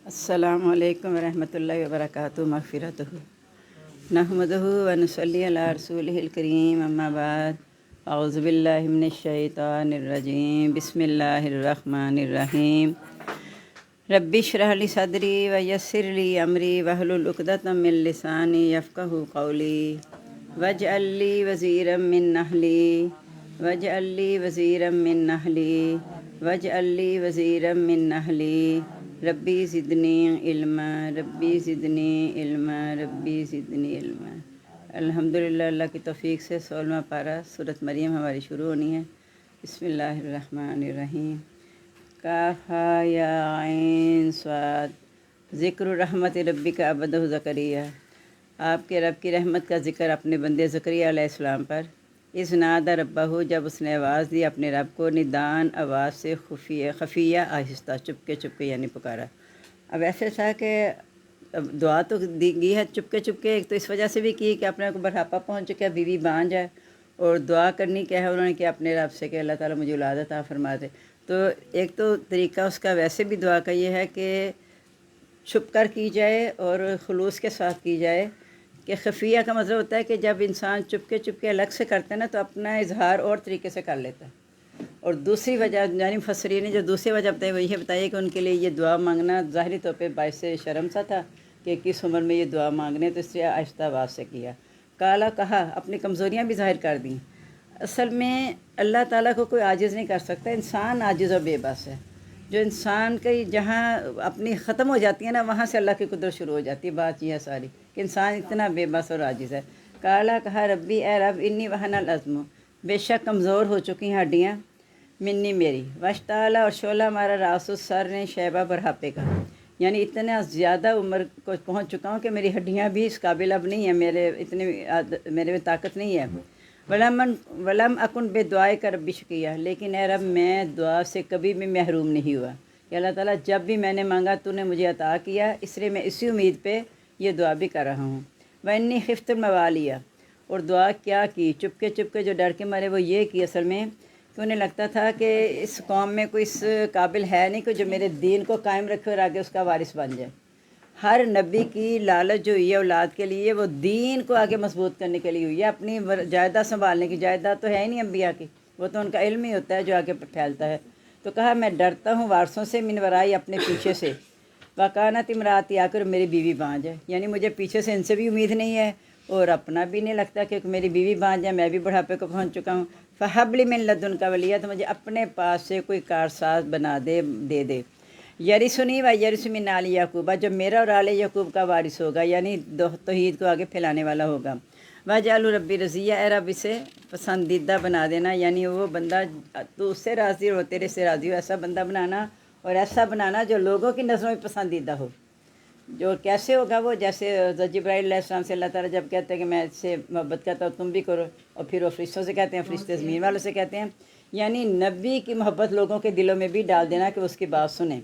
السلام علیکم ورحمۃ اللہ وبرکاتہ مغفرتہ نحمدہ ونصلی علی رسولہ الکریم اما بعد اعوذ باللہ من الشیطان الرجیم بسم اللہ الرحمن الرحیم رب اشرح لی صدری ویسر لی امری واحلل عقدۃ من لسانی یفقہوا قولی واجعل لی وزیرا من اہلی واجعل لی وزیرا من اہلی واجعل لی وزیرا من اہلی ربی زدنی علما ربی زدنی علما ربی زدنی علما۔ الحمدللہ، اللہ کی توفیق سے 16واں پارہ سورۃ مریم ہماری شروع ہونی ہے۔ بسم اللہ الرحمن الرحیم۔ کاف ہا یا عین صاد ذکر رحمت ربک عبدہ زکریا، آپ کے رب کی رحمت کا ذکر اپنے بندے زکریا علیہ السلام پر۔ اذ نادى ربہ، جب اس نے آواز دی اپنے رب کو، ندان آواز سے خفیہ آہستہ، چپکے چپکے یعنی پکارا۔ اب ایسے تھا کہ اب دعا تو دی ہے چپکے چپکے، ایک تو اس وجہ سے بھی کی کہ اپنے کو بڑھاپا پہنچ چکا، بیوی بانجھ ہے، اور دعا کرنی کیا ہے انہوں نے کہ اپنے رب سے کہ اللہ تعالیٰ مجھے اولاد عطا فرما دے۔ تو ایک تو طریقہ اس کا ویسے بھی دعا کا یہ ہے کہ چھپ کر کی جائے اور خلوص کے ساتھ کی جائے، کہ خفیہ کا مطلب ہوتا ہے کہ جب انسان چپکے چپکے الگ سے کرتا ہے نا تو اپنا اظہار اور طریقے سے کر لیتا ہے۔ اور دوسری وجہ یعنی مفسرین نے جو دوسری وجہ بتائی وہ یہ بتائی کہ ان کے لیے یہ دعا مانگنا ظاہری طور پہ باعث شرم سا تھا کہ کس عمر میں یہ دعا مانگنے، تو اس لیے آہستہ آواز سے کیا۔ کالا کہا، اپنی کمزوریاں بھی ظاہر کر دیں۔ اصل میں اللہ تعالیٰ کو کوئی عاجز نہیں کر سکتا، انسان عاجز و بے بس ہے۔ جو انسان کی جہاں اپنی ختم ہو جاتی ہے نا، وہاں سے اللہ کی قدرت شروع ہو جاتی ہے۔ بات یہ ہے ساری کہ انسان اتنا بے بس اور عاجز ہے۔ کالا کہا ربی، اے رب، انی وہن العظم، بے شک کمزور ہو چکی ہیں ہڈیاں، منی میری، وشتالا، اور شعلہ مارا، راسو، سر نے، شیبہ، بڑھاپے کا، یعنی اتنا زیادہ عمر کو پہنچ چکا ہوں کہ میری ہڈیاں بھی اس قابل اب نہیں ہیں، میرے میں طاقت نہیں ہے۔ ولم اکن بے دعائے کا ربی شقیہ، لیکن اے رب میں دعا سے کبھی بھی محروم نہیں ہوا کہ اللہ تعالیٰ جب بھی میں نے مانگا تو نے مجھے عطا کیا، اس لیے میں اسی امید پہ یہ دعا بھی کر رہا ہوں۔ وَإِنِّي خِفْتُ الْمَوَالِيَ، اور دعا کیا کی چپکے چپکے جو ڈر کے مارے وہ یہ کی اصل میں کہ انہیں لگتا تھا کہ اس قوم میں کوئی اس قابل ہے نہیں کہ جو میرے دین کو قائم رکھے اور آگے اس کا وارث بن جائے۔ ہر نبی کی لالچ جو ہوئی ہے اولاد کے لیے، وہ دین کو آگے مضبوط کرنے کے لیے ہوئی ہے، اپنی جائیداد سنبھالنے کی۔ جائیداد تو ہے ہی نہیں انبیاء کی، وہ تو ان کا علم ہی ہوتا ہے جو آگے پھیلتا ہے۔ تو کہا میں ڈرتا ہوں وارثوں سے، من ورائی، اپنے پیچھے سے، وکانت امراتی، آ کر میری بیوی بانجھ ہے، یعنی مجھے پیچھے سے ان سے بھی امید نہیں ہے اور اپنا بھی نہیں لگتا کہ میری بیوی بانجھ ہے، میں بھی بڑھاپے کو پہنچ چکا ہوں۔ فہب لی من لدنک ولیہ، تو مجھے اپنے پاس سے کوئی کارساز بنا دے دے۔ یرثنی و یرث من آل یعقوب، جو میرا اور آل یعقوب کا وارث ہوگا، یعنی توحید کو آگے پھیلانے والا ہوگا۔ واجعل ربی رضیہ، اے رب اسے پسندیدہ بنا دینا، یعنی وہ بندہ تو اس سے راضی ہو، تیرے سے راضی ہو، ایسا بندہ بنانا، اور ایسا بنانا جو لوگوں کی نظروں میں پسندیدہ ہو۔ جو کیسے ہوگا وہ، جیسے جبرائیل علیہ السلام سے اللہ تعالیٰ جب کہتے ہیں کہ میں اس سے محبت کرتا ہوں تم بھی کرو، اور پھر وہ فرشتوں سے کہتے ہیں، فرشتے زمین والوں سے کہتے ہیں، یعنی نبی کی محبت لوگوں کے دلوں میں بھی ڈال دینا کہ اس کی بات سنیں۔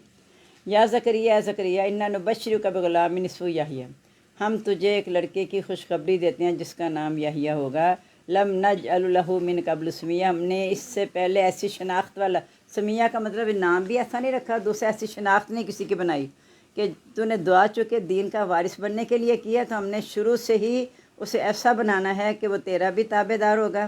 یا زکریا، اے زکریا، انا نبشرک بغلام اسمہ یحییٰ، ہم تجھے ایک لڑکے کی خوشخبری دیتے ہیں جس کا نام یحییٰ ہوگا۔ لم نجعل لہ من قبل سمیہ، ہم نے اس سے پہلے ایسی شناخت والا، سمیہ کا مطلب نام بھی ایسا نہیں رکھا، دوسرا ایسی شناخت نہیں کسی کی بنائی کہ تو نے دعا چکے دین کا وارث بننے کے لیے کیا، تو ہم نے شروع سے ہی اسے ایسا بنانا ہے کہ وہ تیرا بھی تابع دار ہوگا۔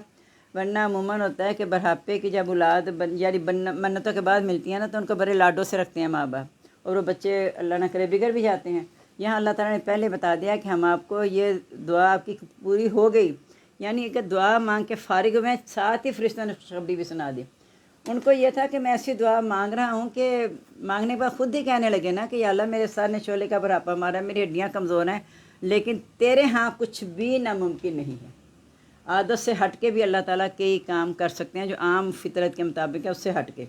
ورنہ عموماً ہوتا ہے کہ بڑھاپے کی جب اولاد یعنی منتوں کے بعد ملتی ہیں نا، تو ان کو بڑے لاڈوں سے رکھتے ہیں ماں باپ، اور وہ بچے اللہ نہ کرے بگڑ بھی جاتے ہیں۔ یہاں اللہ تعالیٰ نے پہلے بتا دیا کہ ہم آپ کو یہ دعا آپ کی پوری ہو گئی، یعنی کہ دعا مانگ کے فارغ ہوئے، ساتھ ہی فرشتوں نے خوشخبری بھی سنا دی۔ ان کو یہ تھا کہ میں ایسی دعا مانگ رہا ہوں کہ مانگنے کے بعد خود ہی کہنے لگے نا کہ یا اللہ میرے سر نے شعلے کا بڑھاپا مارا، میری ہڈیاں کمزور ہیں، لیکن تیرے ہاں کچھ بھی ناممکن نہیں ہے۔ عادت سے ہٹ کے بھی اللہ تعالیٰ کئی کام کر سکتے ہیں جو عام فطرت کے مطابق ہے، اس سے ہٹ کے۔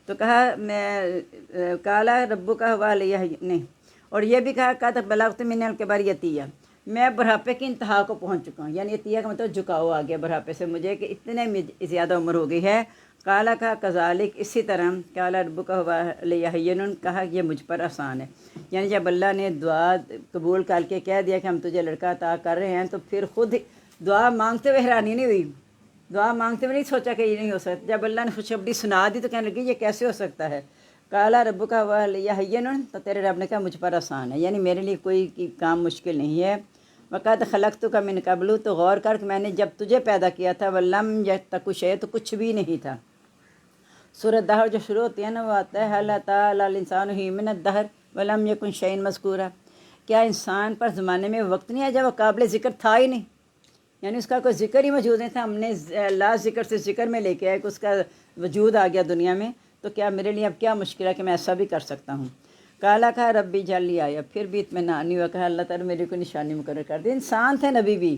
تو کہا میں کالا ربو کا حوالہ نہیں، اور یہ بھی کہا قد بلغت من الکبر عتیہ، میں بڑھاپے کی انتہا کو پہنچ چکا ہوں، یعنی عتیہ کا مطلب جھکاؤ آ گیا بڑھاپے سے مجھے کہ اتنے زیادہ عمر ہو گئی ہے۔ کالا کہا کذالک، اسی طرح، کالا ربو کا حوالہ ہین، کہا یہ مجھ پر آسان ہے، یعنی جب اللہ نے دعا قبول کر کے کہہ دیا کہ ہم تجھے لڑکا عطا کر رہے ہیں، تو پھر خود دعا مانگتے ہوئے حیرانی نہیں ہوئی، دعا مانگتے ہوئے نہیں سوچا کہ یہ نہیں ہو سکتا۔ جب اللہ نے خوشخبری سنا دی تو کہنے لگی یہ کیسے ہو سکتا ہے۔ کالا رب کا وَيَهْيِنٌ، تو تیرے رب نے کہا مجھ پر آسان ہے، یعنی میرے لیے کوئی کام مشکل نہیں ہے۔ وَقَدْ خَلَقْتُكَ مِنْ قَبْلُ، تو غور کر کہ میں نے جب تجھے پیدا کیا تھا، وَلَمْ يَكْ شَيْءٌ، تو کچھ بھی نہیں تھا۔ سورۃ دہر جو شروع ہوتی ہے نا، وہ آتا ہے هَلْ أَتَىٰ عَلَى الْإِنسَانِ حِینٌ مِنَ الدَّهْرِ وَلَمْ يَكُنْ شَيْئًا مَذْکُورًا، کیا انسان پر زمانے میں وقت نہیں ہے جب وہ قابل ذکر تھا ہی نہیں، یعنی اس کا کوئی ذکر ہی موجود نہیں تھا، ہم نے لا ذکر سے ذکر میں لے کے آئے کہ اس کا وجود آ گیا دنیا میں، تو کیا میرے لیے اب کیا مشکل ہے کہ میں ایسا بھی کر سکتا ہوں۔ کالا کہا ربی اجعل لی آیا، پھر بھی اطمینان نہیں ہوا، کہا اللہ تعالیٰ میرے کو نشانی مقرر کر دے، انسان تھے نبی بھی،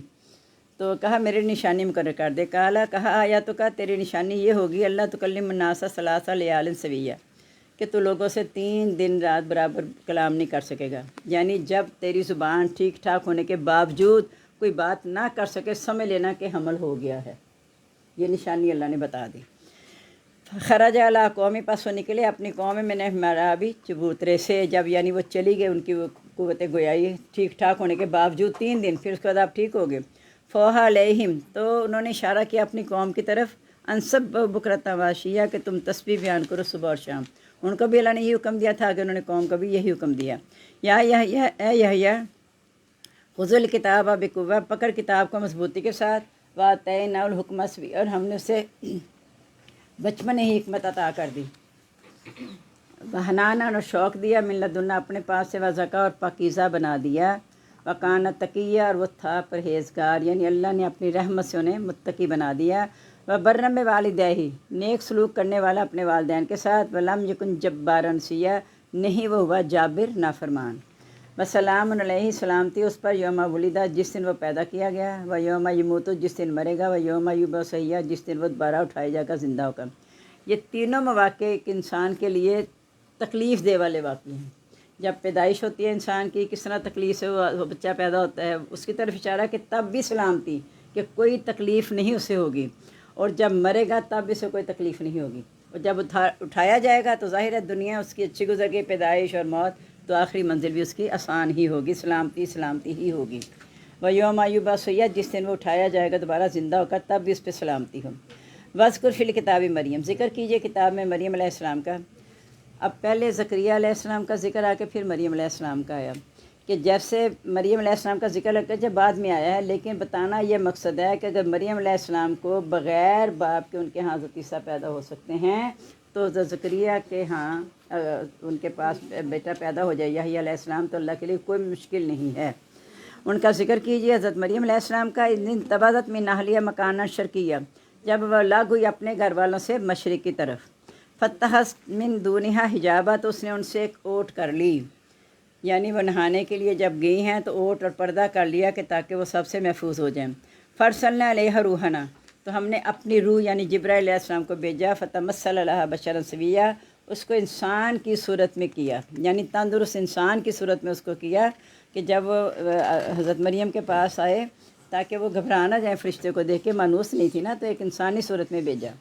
تو کہا میرے نشانی مقرر کر دے۔ کالا کہا آیا تو کہا تیری نشانی یہ ہوگی اللہ تکلم الناس ثلاث لیال سویہ، کہ تو لوگوں سے 3 دن رات برابر کلام نہیں کر سکے گا، یعنی جب تیری زبان ٹھیک ٹھاک ہونے کے باوجود کوئی بات نہ کر سکے، سمجھ لینا کہ حمل ہو گیا ہے، یہ نشانی اللہ نے بتا دی۔ خرج علی قومی، پس وہ نکلے اپنی قوم میں نے مرابی، چبوترے سے، جب یعنی وہ چلی گئی ان کی وہ قوت گویائی ٹھیک ٹھاک ہونے کے باوجود 3 دن، پھر اس کے بعد آپ ٹھیک ہو گئے۔ فوحا علیہم، تو انہوں نے اشارہ کیا اپنی قوم کی طرف، انصب بکرۃ وعشیہ، کہ تم تسبیح بیان کرو صبح اور شام، ان کو بھی اللہ نے یہ حکم دیا تھا کہ انہوں نے قوم کو بھی یہی حکم دیا۔ یا اے یحییٰ خذ الکتاب بقوہ، پکڑ کتاب کو مضبوطی کے ساتھ، وآتیناہ الحکمہ صبیًّا، اور ہم نے اسے بچپن ہی حکمت عطا کر دی، وحنانا، اور شوق دیا، من لدنا، اپنے پاس سے، وزکا، اور پاکیزہ بنا دیا، وکان تقیہ، اور وہ تھا پرہیزگار، یعنی اللہ نے اپنی رحمت سے انہیں متقی بنا دیا۔ وبرم بوالدیہ، نیک سلوک کرنے والا اپنے والدین کے ساتھ، ولم یکن جبارا عصیٰ، نہیں وہ ہوا جابر نافرمان۔ وسلام علیہ، سلامتی اس پر، یوم ولدہ، جس دن وہ پیدا کیا گیا، و یوم یموت، جس دن مرے گا، و یوم یبعث حیٰ، جس دن وہ دوبارہ اٹھایا جائے گا زندہ ہو کر۔ یہ تینوں مواقع ایک انسان کے لیے تکلیف دہ والے واقعے ہیں۔ جب پیدائش ہوتی ہے انسان کی، کس طرح تکلیف سے وہ بچہ پیدا ہوتا ہے، اس کی طرف اشارہ کہ تب بھی سلامتی، کہ کوئی تکلیف نہیں اسے ہوگی، اور جب مرے گا تب اسے کوئی تکلیف نہیں ہوگی، اور جب اٹھایا جائے گا تو ظاہر ہے دنیا اس کی اچھی گزر گئی، پیدائش اور موت، تو آخری منزل بھی اس کی آسان ہی ہوگی، سلامتی ہی ہوگی۔ وہ یوم یبعث حیٰ، جس دن وہ اٹھایا جائے گا دوبارہ زندہ ہو کر، تب بھی اس پہ سلامتی ہو۔ وذکر فی الکتاب مریم، ذکر کیجئے کتاب میں مریم علیہ السلام کا۔ اب پہلے زکریہ علیہ السلام کا ذکر آ کے پھر مریم علیہ السلام کا آیا، کہ جیسے مریم علیہ السلام کا ذکر لگتا ہے جب بعد میں آیا ہے، لیکن بتانا یہ مقصد ہے کہ اگر مریم علیہ السلام کو بغیر باپ کے ان کے ہاں حضرت عیسیٰ پیدا ہو سکتے ہیں، تو زکریہ کے ہاں ان کے پاس بیٹا پیدا ہو جائے یحییٰ علیہ السلام، تو اللہ کے لیے کوئی مشکل نہیں ہے۔ ان کا ذکر کیجیے حضرت مریم علیہ السلام کا، انتبذت من اہلیہ مکانا شرقیہ، جب وہ الگ ہوئی اپنے گھر والوں سے مشرق کی طرف، فتحت من دونہا حجابہ، تو اس نے ان سے ایک اوٹ کر لی، یعنی وہ نہانے کے لیے جب گئی ہیں تو اوٹ اور پردہ کر لیا کہ تاکہ وہ سب سے محفوظ ہو جائیں۔ فرسلنا علیہ روحنا، تو ہم نے اپنی روح یعنی جبرائیل علیہ السلام کو بھیجا، فتمثل لہا بشرا سویا، اس کو انسان کی صورت میں کیا، یعنی تندرست انسان کی صورت میں اس کو کیا، کہ جب وہ حضرت مریم کے پاس آئے تاکہ وہ گھبرا نہ جائیں فرشتے کو دیکھ کے، مانوس نہیں تھی نا، تو ایک انسانی صورت میں بھیجا۔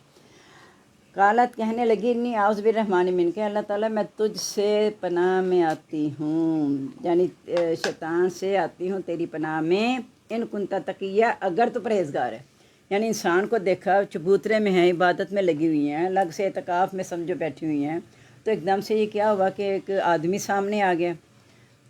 قالت، کہنے لگی، انی اعوذ بالرحمن منک، اللہ تعالیٰ میں تجھ سے پناہ میں آتی ہوں، یعنی شیطان سے آتی ہوں تیری پناہ میں، ان کنت تقیہ، اگر تو پرہیزگار ہے، یعنی انسان کو دیکھا چبوترے میں ہیں، عبادت میں لگی ہوئی ہیں، الگ سے اعتکاف میں سمجھو بیٹھی ہوئی ہیں، تو ایک دم سے یہ کیا ہوا کہ ایک آدمی سامنے آ گیا،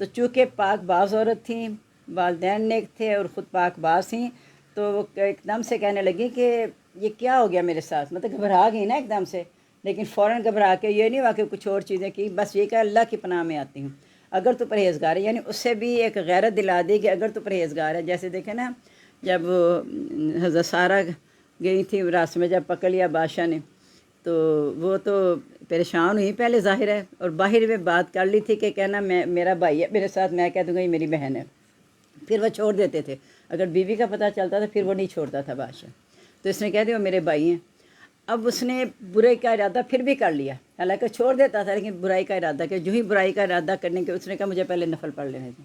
تو چونکہ پاک باز عورت تھیں، والدین نیک تھے اور خود پاک باز تھیں، تو وہ ایک دم سے کہنے لگی کہ یہ کیا ہو گیا میرے ساتھ، مطلب گھبرا گئی نا ایک دم سے، لیکن فوراً گھبرا کے یہ نہیں ہوا کہ کچھ اور چیزیں کی، بس یہ کہ اللہ کی پناہ میں آتی ہوں اگر تو پرہیزگار ہے، یعنی اس سے بھی ایک غیرت دلا دی کہ اگر تو پرہیزگار ہے۔ جیسے دیکھیں نا، جب حضرت سارہ گئی تھی راستے میں، جب پکڑ لیا بادشاہ نے، تو وہ تو پریشان ہوئی پہلے ظاہر ہے، اور باہر میں بات کر لی تھی کہ کہنا میں میرا بھائی ہے میرے ساتھ، میں کہہ دوں گا یہ میری بہن ہے، پھر وہ چھوڑ دیتے تھے، اگر بیوی کا پتہ چلتا تھا پھر وہ نہیں چھوڑتا تھا بادشاہ، تو اس نے کہہ دیا وہ میرے بھائی ہیں۔ اب اس نے برائی کا ارادہ پھر بھی کر لیا، حالانکہ چھوڑ دیتا تھا لیکن برائی کا ارادہ کیا، جو ہی برائی کا ارادہ کرنے کے اس نے کہا مجھے پہلے نفل پڑھ لینے دیں،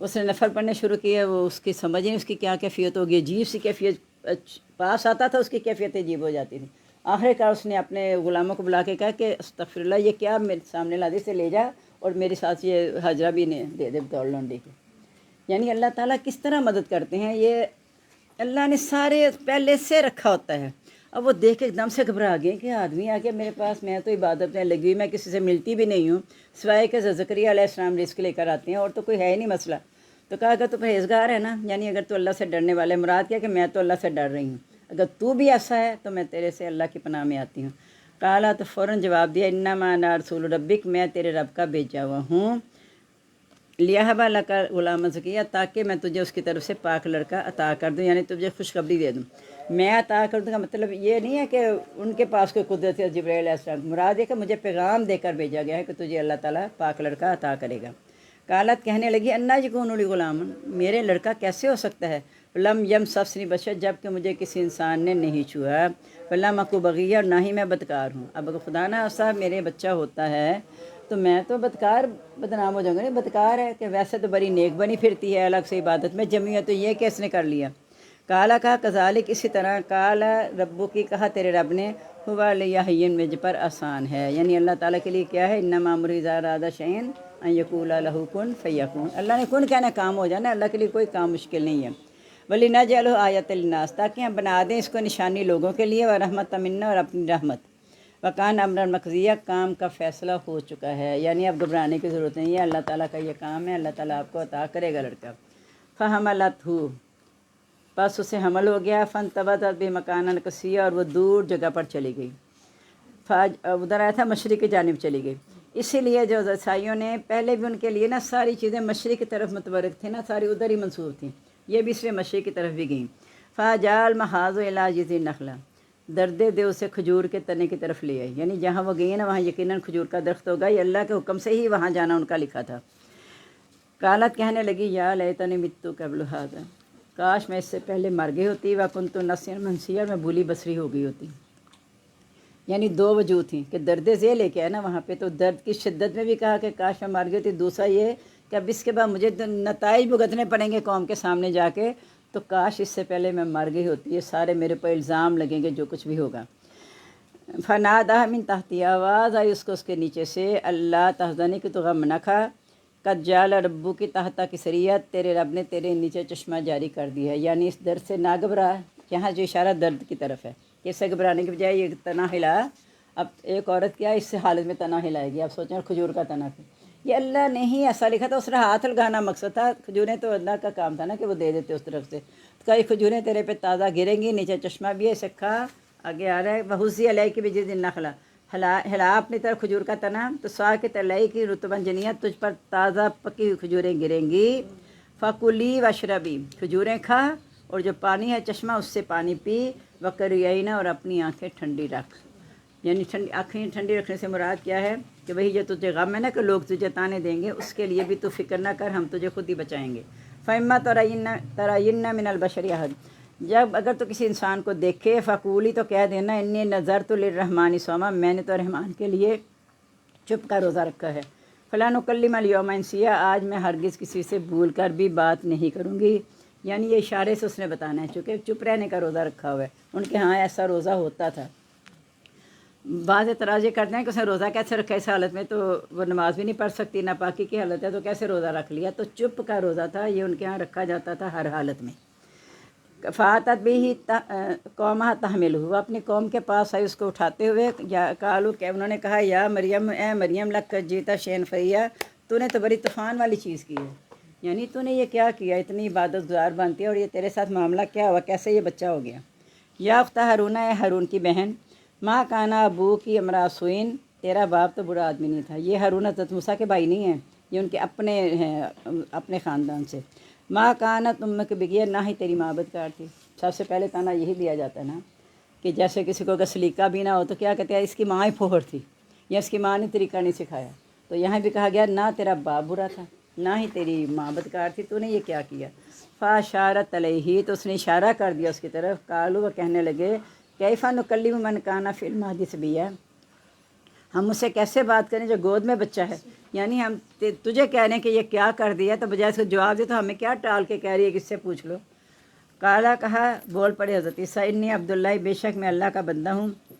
اس نے نفل پڑھنے شروع کیے، وہ اس کی سمجھ نہیں اس کی کیا کیفیت ہوگی، عجیب سی کیفیت پاس آتا تھا، اس کی کیفیت عجیب ہو جاتی تھی۔ آخر کار اس نے اپنے غلاموں کو بلا کے کہا کہ استغفر اللہ، یہ کیا میرے سامنے لا دی سے لے جا، اور میرے ساتھ یہ حاجرہ بھی نے دے دے بطور لونڈی کے۔ یعنی اللہ تعالیٰ کس طرح مدد کرتے ہیں، یہ اللہ نے سارے پہلے سے رکھا ہوتا ہے، اب وہ دیکھ کے ایک دم سے گھبرا گئے کہ آدمی آ گیا میرے پاس، میں تو عبادت میں لگی ہوئی، میں کسی سے ملتی بھی نہیں ہوں سوائے کہ زکریا علیہ السلام رزق لے کر آتے ہیں، اور تو کوئی ہے ہی نہیں مسئلہ۔ تو کہا اگر تو پرہیزگار ہے نا، یعنی اگر تو اللہ سے ڈرنے والے، مراد کیا کہ میں تو اللہ سے ڈر رہی ہوں، اگر تو بھی ایسا ہے تو میں تیرے سے اللہ کی پناہ میں آتی ہوں۔ کالا تو فوراً جواب دیا انما انا رسول ربک، میں تیرے رب کا بھیجا ہوا ہوں، لیہبا لک غلام زکیہ، تاکہ میں تجھے اس کی طرف سے پاک لڑکا عطا کر دوں، یعنی تجھے خوشخبری دے دوں۔ میں عطا کر دوں کا مطلب یہ نہیں ہے کہ ان کے پاس کوئی قدرت ہے جبرائیل علیہ السلام، مراد ہے کہ مجھے پیغام دے کر بھیجا گیا ہے کہ تجھے اللہ تعالیٰ پاک لڑکا عطا کرے گا۔ قالت کہنے لگی انا یکون لی غلام، میرے لڑکا کیسے ہو سکتا ہے، لم یمسسنی بشر، جب کہ مجھے کسی انسان نے نہیں چھوا، ولم اکو بغیہ، اور نہ ہی میں بدکار ہوں۔ اب اگر خدا نہ خواستہ میرے بچہ ہوتا ہے تو میں تو بدکار بدنام ہو جاؤں گا، نہیں بدکار ہے کہ ویسے تو بڑی نیک بنی پھرتی ہے الگ سے عبادت میں جمی ہے، تو یہ کیس نے کر لیا۔ کالا کہا کذالک، اسی طرح، کالا ربو کی، کہا تیرے رب نے، ہوا لیہین، مجھ پر آسان ہے، یعنی اللہ تعالیٰ کے لیے کیا ہے، انما امرہ اذا اراد شیئا ان یقول لہ کن فیکون، اللہ نے کن کہنا کام ہو جانا، اللہ کے لیے کوئی کام مشکل نہیں ہے۔ وَلِنَجْعَلَهُ آیَةً لِلنَّاسِ، تاکہ ہم بنا دیں اس کو نشانی لوگوں کے لیے، وَرَحْمَةً مِنَّا، اور اپنی رحمت، وَكَانَ أَمْرًا مَقْضِيًّا، کام کا فیصلہ ہو چکا ہے، یعنی اب گھبرانے کی ضرورت نہیں ہے، اللہ تعالیٰ کا یہ کام ہے، اللہ تعالیٰ آپ کو عطا کرے گا لڑکا۔ فَحَمَلَتْهُ، بس اسے حمل ہو گیا، فَانْتَبَذَتْ بِهِ مَكَانًا قَصِيًّا، اور وہ دور جگہ پر چلی گئی، ادھر آیا تھا مشرق کی جانب چلی گئی۔ اسی لیے جو عیسائیوں نے پہلے بھی ان کے لیے نا ساری چیزیں مشرق کی طرف متورک تھیں نا، ساری ادھر ہی منسوب تھیں، یہ بھی اس لیے مشرق کی طرف بھی گئیں۔ فَجَعَلَ مَحَاذُ إِلَىٰ جِذْعِ النَّخْلَةِ، دردے دے اسے کھجور کے تنے کی طرف لے آئی، یعنی جہاں وہ گئی ہیں نا وہاں یقیناً کھجور کا درخت ہوگا، یہ اللہ کے حکم سے ہی وہاں جانا ان کا لکھا تھا۔ قالت کہنے لگی یا لیتنی مت قبل ھذا، کاش میں اس سے پہلے مر گئی ہوتی، وکنت نسیا منسیا، میں بھولی بسری ہو گئی ہوتی۔ یعنی دو وجوہ تھیں کہ درد ذیل لے کے آئے نا وہاں پہ، تو درد کی شدت میں بھی کہا کہ کاش میں مر گئی ہوتی، دوسرا یہ کہ اب اس کے بعد مجھے نتائج بھگتنے پڑیں گے قوم کے سامنے جا کے، تو کاش اس سے پہلے میں مر گئی ہوتی، یہ سارے میرے پر الزام لگیں گے جو کچھ بھی ہوگا۔ فناداها من تحتی، آواز آئی اس کو اس کے نیچے سے، اللہ تحزنی، کہ تو غم نہ کھا، قد جعل ربو کی تحتا کی سریت، تیرے رب نے تیرے نیچے چشمہ جاری کر دیا ہے، یعنی اس درد سے نہ گھبرا، یہاں جو اشارہ درد کی طرف ہے، اس سے گھبرانے کے بجائے یہ تنا ہلا۔ اب ایک عورت کیا اس سے حالت میں تنا ہلائے گی، اب سوچیں کھجور کا تنا پہ، یہ اللہ نے ہی ایسا لکھا تھا، اس نے ہاتھ لگانا مقصد تھا، کھجوریں تو اللہ کا کام تھا نا کہ وہ دے دیتے اس طرف سے، کئی کھجوریں تیرے پہ تازہ گریں گی، نیچے چشمہ بھی ہے، سکھا آگے آ رہا ہے، بہوسی علیہ کی بجز النخلا، ہلا اپنی طرف کھجور کا تنا، تو سا کے تلئی کی رتبن جنیت، تجھ پر تازہ پکی ہوئی کھجوریں گریں گی، فکلی واشربی، کھجوریں کھا اور جو پانی ہے چشمہ اس سے پانی پی، وقرینا، اور اپنی آنکھیں ٹھنڈی رکھ، یعنی آنکھیں ٹھنڈی رکھنے سے مراد کیا ہے کہ وہی جو تجھے غم ہے نا کہ لوگ تجھے تانے دیں گے، اس کے لیے بھی تو فکر نہ کر، ہم تجھے خود ہی بچائیں گے۔ فَإِمَّا تَرَيِنَّ مِنَ الْبَشَرِ أَحَدًا، جب اگر تو کسی انسان کو دیکھے، فقولی، تو کہہ دینا انی نذرت للرحمن صوما، میں نے تو رحمان کے لیے چپ کا روزہ رکھا ہے، فلا نکلم اليوم انسیا، آج میں ہرگز کسی سے بھول کر بھی بات نہیں کروں گی، یعنی یہ اشارے سے اس نے بتانا ہے، چونکہ چپ رہنے کا روزہ رکھا ہوا ہے، ان کے ہاں ایسا روزہ ہوتا تھا۔ بعض اعتراض یہ کرتے ہیں کہ اس نے روزہ کیسے رکھا اس حالت میں، تو وہ نماز بھی نہیں پڑھ سکتی، ناپاکی کی حالت ہے، تو کیسے روزہ رکھ لیا، تو چپ کا روزہ تھا، یہ ان کے ہاں رکھا جاتا تھا ہر حالت میں۔ فاتت بھی قومہ تحمل، وہ اپنی قوم کے پاس آئی اس کو اٹھاتے ہوئے، یا کالو کہ انہوں نے کہا یا مریم، اے مریم، لک جیتا شین فریا، تو نے تو بڑی طوفان والی چیز کی ہے، یعنی تو نے یہ کیا کیا، اتنی عبادت گزار بنتی ہے اور یہ تیرے ساتھ معاملہ کیا ہوا، کیسے یہ بچہ ہو گیا۔ یا اختہ ہارون، اے ہارون کی بہن، ماں کانا ابو کی امرا سوئن، تیرا باپ تو برا آدمی نہیں تھا، یہ ہارون حضرت موسیٰ کے بھائی نہیں ہیں، یہ ان کے اپنے ہیں، اپنے خاندان سے۔ ماں کانت امک بغیہ، نہ ہی تیری ماں بدکار تھی، سب سے پہلے تانا یہی دیا جاتا ہے نا، کہ جیسے کسی کو اگر سلیقہ بھی نہ ہو تو کیا کہتے ہیں اس کی ماں ہی پھوہر تھی، یا اس کی ماں نے طریقہ نہیں سکھایا، تو یہاں بھی کہا گیا نہ تیرا باپ برا تھا نہ ہی تیری ماں بدکار تھی، تو نے یہ کیا کیا۔ فاشارت علیہ، تو اس نے اشارہ کر دیا اس کی طرف، قالو، وہ کہنے لگے کیفا نکلم من کان فی المہد صبیا، ہم اس سے کیسے بات کریں جو گود میں بچہ ہے، یعنی ہم تجھے کہہ رہے ہیں کہ یہ کیا کر دیا، تو بجائے اس کو جواب دے تو ہمیں کیا ٹال کے کہہ رہی ہے کہ اس سے پوچھ لو۔ کالا، کہا، بول پڑے حضرت عیسیٰ، انی عبداللہ، بے شک میں اللہ کا بندہ ہوں،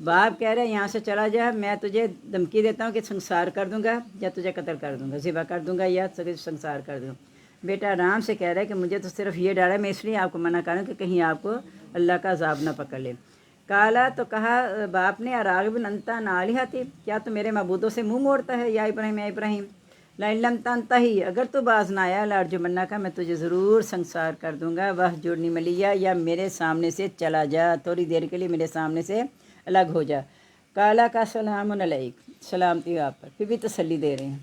باپ کہہ رہے ہیں یہاں سے چلا جا، میں تجھے دھمکی دیتا ہوں کہ سنسار کر دوں گا یا تجھے قتل کر دوں گا، ذبح کر دوں گا یا سنسار کر دوں۔ بیٹا آرام سے کہہ رہا ہے کہ مجھے تو صرف یہ ڈر ہے، میں اس لیے آپ کو منع کروں کہ کہیں آپ کو اللہ کا عذاب نہ پکڑ لے۔ کالا تو کہا باپ نے اراغب انت عن آلہتی، کیا تو میرے معبودوں سے منہ موڑتا ہے یا ابراہیم یا ابراہیم، لئن لم تنتہی، اگر تو باز نہ آیا لارجمنہ کا، میں تجھے ضرور سنسار کر دوں گا، وہجرنی ملیہ، یا میرے سامنے سے چلا جا، تھوڑی دیر کے لیے میرے سامنے سے الگ ہو جا۔ کالا کا سلام علیک، سلامتی ہو آپ پر، پھر بھی تسلی دے رہے ہیں۔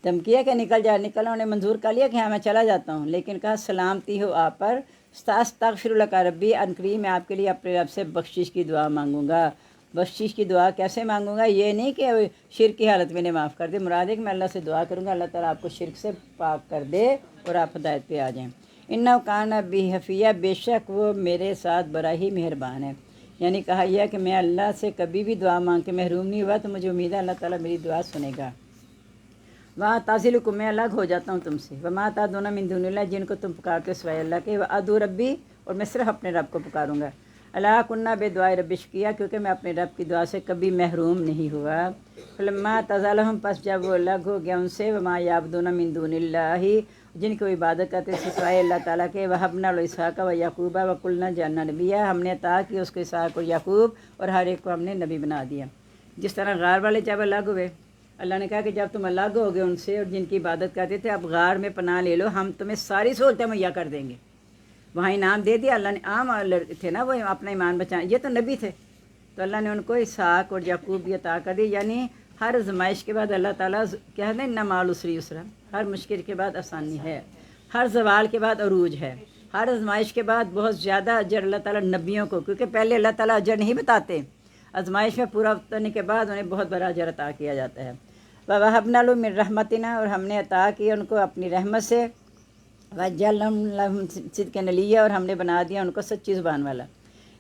دھمکی ہے کہ نکل جا، نکل، انہوں نے منظور کر لیا کہ ہاں میں چلا جاتا ہوں، لیکن کہا سلامتی ہو آپ پر، استغفر لک ربی، عنقریب میں آپ کے لیے اپنے رب سے بخشش کی دعا مانگوں گا۔ بخشش کی دعا کیسے مانگوں گا؟ یہ نہیں کہ شرک کی حالت میں انہیں معاف کر دے، مراد ہے کہ میں اللہ سے دعا کروں گا اللہ تعالیٰ آپ کو شرک سے پاک کر دے اور آپ ہدایت پہ آ جائیں۔ انہ کان بی حفیہ، بے شک وہ میرے ساتھ بڑا ہی مہربان ہے۔ یعنی کہا یہ کہ میں اللہ سے کبھی بھی دعا مانگ کے محروم نہیں ہوا، تو مجھے امید ہے اللہ تعالیٰ میری دعا سنے گا۔ وہاں تعزلکم، میں الگ ہو جاتا ہوں تم سے، وما تعبدون من دون اللہ، جن کو تم پکارتے ہو سوائے اللہ کے، وادعو ربی، اور میں صرف اپنے رب کو پکاروں گا، الا کنہ بے دعائے رب شقیہ، کیونکہ میں اپنے رب کی دعا سے کبھی محروم نہیں ہوا۔ فلما اعتزلہم، پس جب وہ الگ ہو گیا ان سے، وما یعبدون من دون اللہ، جن کو عبادت کرتے تھے سوائے اللہ تعالیٰ کے، وہبنا لہ اسحاق و یعقوب وکلنا جعلنا نبیا، ہم نے عطا کی اس کو اسحاق اور یعقوب، اور ہر ایک کو ہم نے نبی بنا دیا۔ جس طرح غار والے جب الگ ہوئے، اللہ نے کہا کہ جب تم الگ ہو گئے ان سے اور جن کی عبادت کرتے تھے، اب غار میں پناہ لے لو، ہم تمہیں ساری سہولتیں مہیا کر دیں گے۔ وہاں انعام دے دیا اللہ نے، عام لڑکے تھے نا وہ اپنا ایمان بچائیں، یہ تو نبی تھے، تو اللہ نے ان کو اسحاق اور یعقوب بھی عطا کر دی۔ یعنی ہر آزمائش کے بعد اللہ تعالیٰ کہہ دیں ان مع العسر یسرا، ہر مشکل کے بعد آسانی ہے، ہر زوال کے بعد عروج ہے، ہر آزمائش کے بعد بہت زیادہ اجر اللہ تعالیٰ نبیوں کو، کیونکہ پہلے اللہ تعالیٰ اجر نہیں بتاتے، آزمائش میں پورا اترنے کے بعد انہیں بہت بڑا اجر عطا کیا جاتا ہے۔ وَوَهَبْنَا لَهُم مِّن رَحْمَتِنَا، اور ہم نے عطا کیا ان کو اپنی رحمت سے، وَجَعَلْنَاهُمْ لَهُمْ صِدْقًا نَلِيًّا، اور ہم نے بنا دیا ان کو سچی زبان والا۔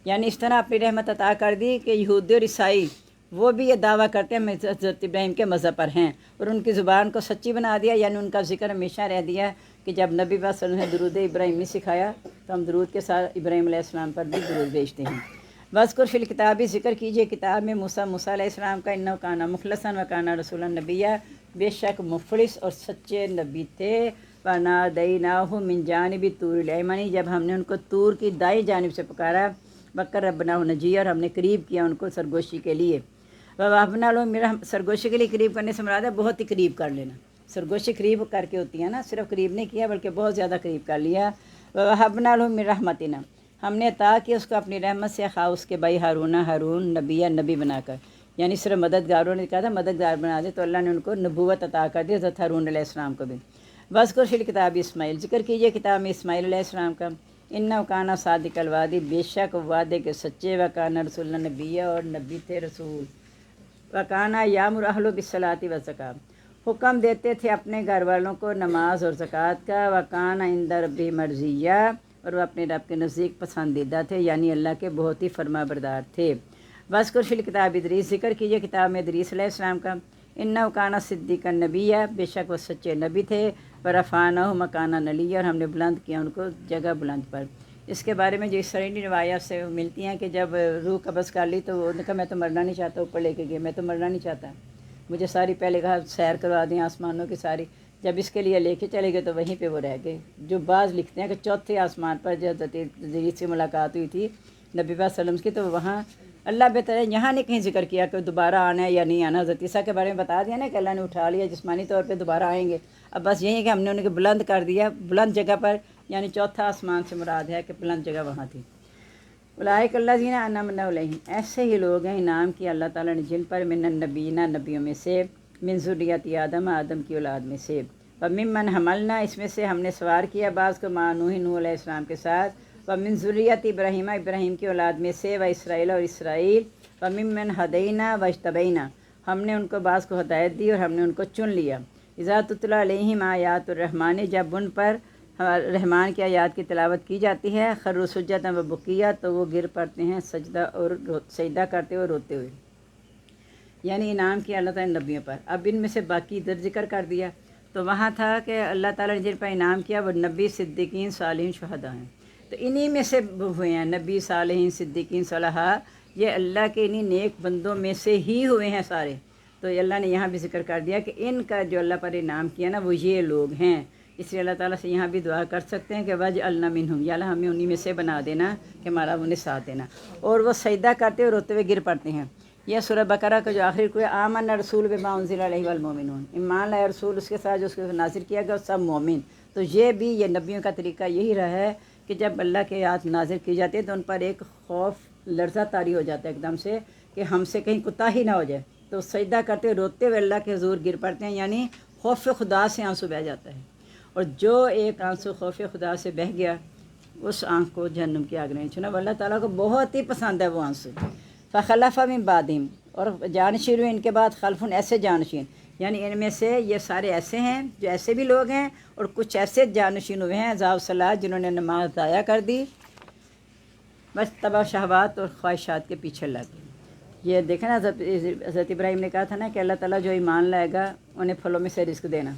یعنی اس طرح اپنی رحمت عطا کر دی کہ یہودی اور عیسائی وہ بھی یہ دعویٰ کرتے ہیں حضرت ابراہیم کے مذہب پر ہیں، اور ان کی زبان کو سچی بنا دیا، یعنی ان کا ذکر ہمیشہ رہ دیا کہ جب نبی صلی اللہ علیہ وسلم نے درود ابراہیم نہیں سکھایا تو ہم درود کے ساتھ ابراہیم علیہ السلام پر بھی درود بھیجتے ہیں۔ وذکر فی الکتاب، ذکر کیجئے کتاب میں موسیٰ علیہ السلام کا، انہ کان مخلصا وکان رسولا نبیہ، بے شک مخلص اور سچے نبی تھے۔ ونادیناہ من جانب طور الایمن، جب ہم نے ان کو طور کی دائیں جانب سے پکارا، وقربناہ نجیہ، اور ہم نے قریب کیا ان کو سرگوشی کے لیے۔ ووہبنا لہم، سرگوشی کے لیے قریب کرنے سے مراد ہے بہت ہی قریب کر لینا، سرگوشی قریب کر کے ہوتی ہے نا، صرف قریب نہیں کیا بلکہ بہت زیادہ قریب کر لیا۔ ووہبنا لہم من رحمتنا، ہم نے عطا کیا اس کو اپنی رحمت سے، اس کے بھائی ہارون نبی بنا کر، یعنی صرف مددگاروں نے کہا تھا مددگار بنا دے، تو اللہ نے ان کو نبوت عطا کر دی، حضرت ہارون علیہ السلام کو بھی۔ وذکر فی الکتاب اسماعیل، ذکر کیجئے کتاب میں اسماعیل علیہ السلام کا، انہ کان صادق الوعد، بے شک وعدے کے سچے، وکان رسول نبیہ، اور نبی تھے رسول، وکانا یامر اہلہ بالصلاۃ والزکوٰۃ، حکم دیتے تھے اپنے گھر والوں کو نماز اور زکوٰۃ کا، وکانا عند ربہ مرضیہ، اور وہ اپنے رب کے نزدیک پسندیدہ تھے، یعنی اللہ کے بہت ہی فرما بردار تھے۔ وذکر فی الکتاب ادریس، ذکر کیجئے کتاب میں ادریس علیہ السلام کا، انہ کان صدیقا نبیہ، بے شک وہ سچے نبی تھے، ورفعناہ مکانا علیہ، اور ہم نے بلند کیا ان کو جگہ بلند پر۔ اس کے بارے میں جو اسرائیلی روایات سے ملتی ہیں کہ جب روح قبض کر لی تو انہوں نے کہا میں تو مرنا نہیں چاہتا، اوپر لے کے گئے، میں تو مرنا نہیں چاہتا، مجھے ساری پہلے کہا سیر کروا دیں آسمانوں کی ساری، جب اس کے لیے لے کے چلے گئے تو وہیں پہ وہ رہ گئے۔ جو بعض لکھتے ہیں کہ چوتھے آسمان پر جو حضرت ادریس سے ملاقات ہوئی تھی نبی صلی اللہ علیہ وسلم کی، تو وہاں اللہ بہتر ہے، یہاں نے کہیں ذکر کیا کہ دوبارہ آنا ہے یا نہیں آنا، حضرت عیسیٰ کے بارے میں بتا دیا نا کہ اللہ نے اٹھا لیا جسمانی طور پہ، دوبارہ آئیں گے، اب بس یہی ہے کہ ہم نے انہیں بلند کر دیا بلند جگہ پر، یعنی چوتھا آسمان سے مراد ہے کہ بلند جگہ وہاں تھی۔ اولئک الذین انعمنا علیہم، ایسے ہی لوگ ہیں انعام کیا اللہ تعالیٰ نے جن پر، من النبیین، نبیوں میں سے، من ذریۃ آدم کی اولاد میں سے، وممن حملنا، اس میں سے ہم نے سوار کیا بعض کو، مع نوح علیہ السلام کے ساتھ، ومن ذریۃ ابراہیم کی اولاد میں سے، و اسرائیل، اور اسرائیل، وممن ہدینا واجتبینا، ہم نے ان کو بعض کو ہدایت دی اور ہم نے ان کو چن لیا۔ اذا تتلی علیہم آیات الرحمن، جب ان پر رحمان کی آیات کی تلاوت کی جاتی ہے، خروا سجدا و بکیا، تو وہ گر پڑتے ہیں سجدہ اور سجدہ کرتے ہوئے روتے ہوئے، یعنی انعام کیا اللہ تعالیٰ نے نبیوں پر۔ اب ان میں سے باقی ادھر ذکر کر دیا، تو وہاں تھا کہ اللہ تعالیٰ نے جن پر انعام کیا وہ نبی، صدیقین، صالحین، شہداء ہیں، تو انہی میں سے ہوئے ہیں نبی، صالحین، صدیقین، صلحاء، یہ اللہ کے انہیں نیک بندوں میں سے ہی ہوئے ہیں سارے. تو اللہ نے یہاں بھی ذکر کر دیا کہ ان کا جو اللہ پر انعام کیا نا وہ یہ لوگ ہیں. اس لیے اللہ تعالیٰ سے یہاں بھی دعا کر سکتے ہیں کہ وَاجْعَلْنَا مِنْهُمْ، یا اللہ ہمیں انہی میں سے بنا دینا کہ ہمارا انہیں ساتھ دینا. اور وہ سجدہ کرتے ہوئے روتے ہوئے گر پڑتے ہیں. یہ سورہ بقرہ کا جو آخری کوئی آمن رسول بما انزل علیہ والمؤمنون، ایمان لائے رسول اس کے ساتھ جو اس کو نازل کیا گیا سب مومن. تو یہ بھی یہ نبیوں کا طریقہ یہی رہا ہے کہ جب اللہ کے آیات نازل کی جاتی ہے تو ان پر ایک خوف لرزہ طاری ہو جاتا ہے ایک دم سے کہ ہم سے کہیں کوتاہی نہ ہو جائے. تو سجدہ کرتے روتے ہوئے اللہ کے حضور گر پڑتے ہیں، یعنی خوف خدا سے آنسو بہہ جاتا ہے. اور جو ایک آنسو خوف خدا سے بہہ گیا اس آنکھ کو جہنم کی آگ نہیں چھونا. اللہ تعالیٰ کو بہت ہی پسند ہے وہ آنسو. فخلف من بعدہم، اور جانشین ہوئے ان کے بعد خلفن، ایسے جانشین، یعنی ان میں سے یہ سارے ایسے ہیں جو ایسے بھی لوگ ہیں، اور کچھ ایسے جانشین ہوئے ہیں اضاعوا الصلاۃ جنہوں نے نماز ضائع کر دی، بس تبع شہوات اور خواہشات کے پیچھے لگ گئے. یہ دیکھیں نا حضرت ابراہیم نے کہا تھا نا کہ اللہ تعالیٰ جو ایمان لائے گا انہیں پھلوں میں سے رزق دینا،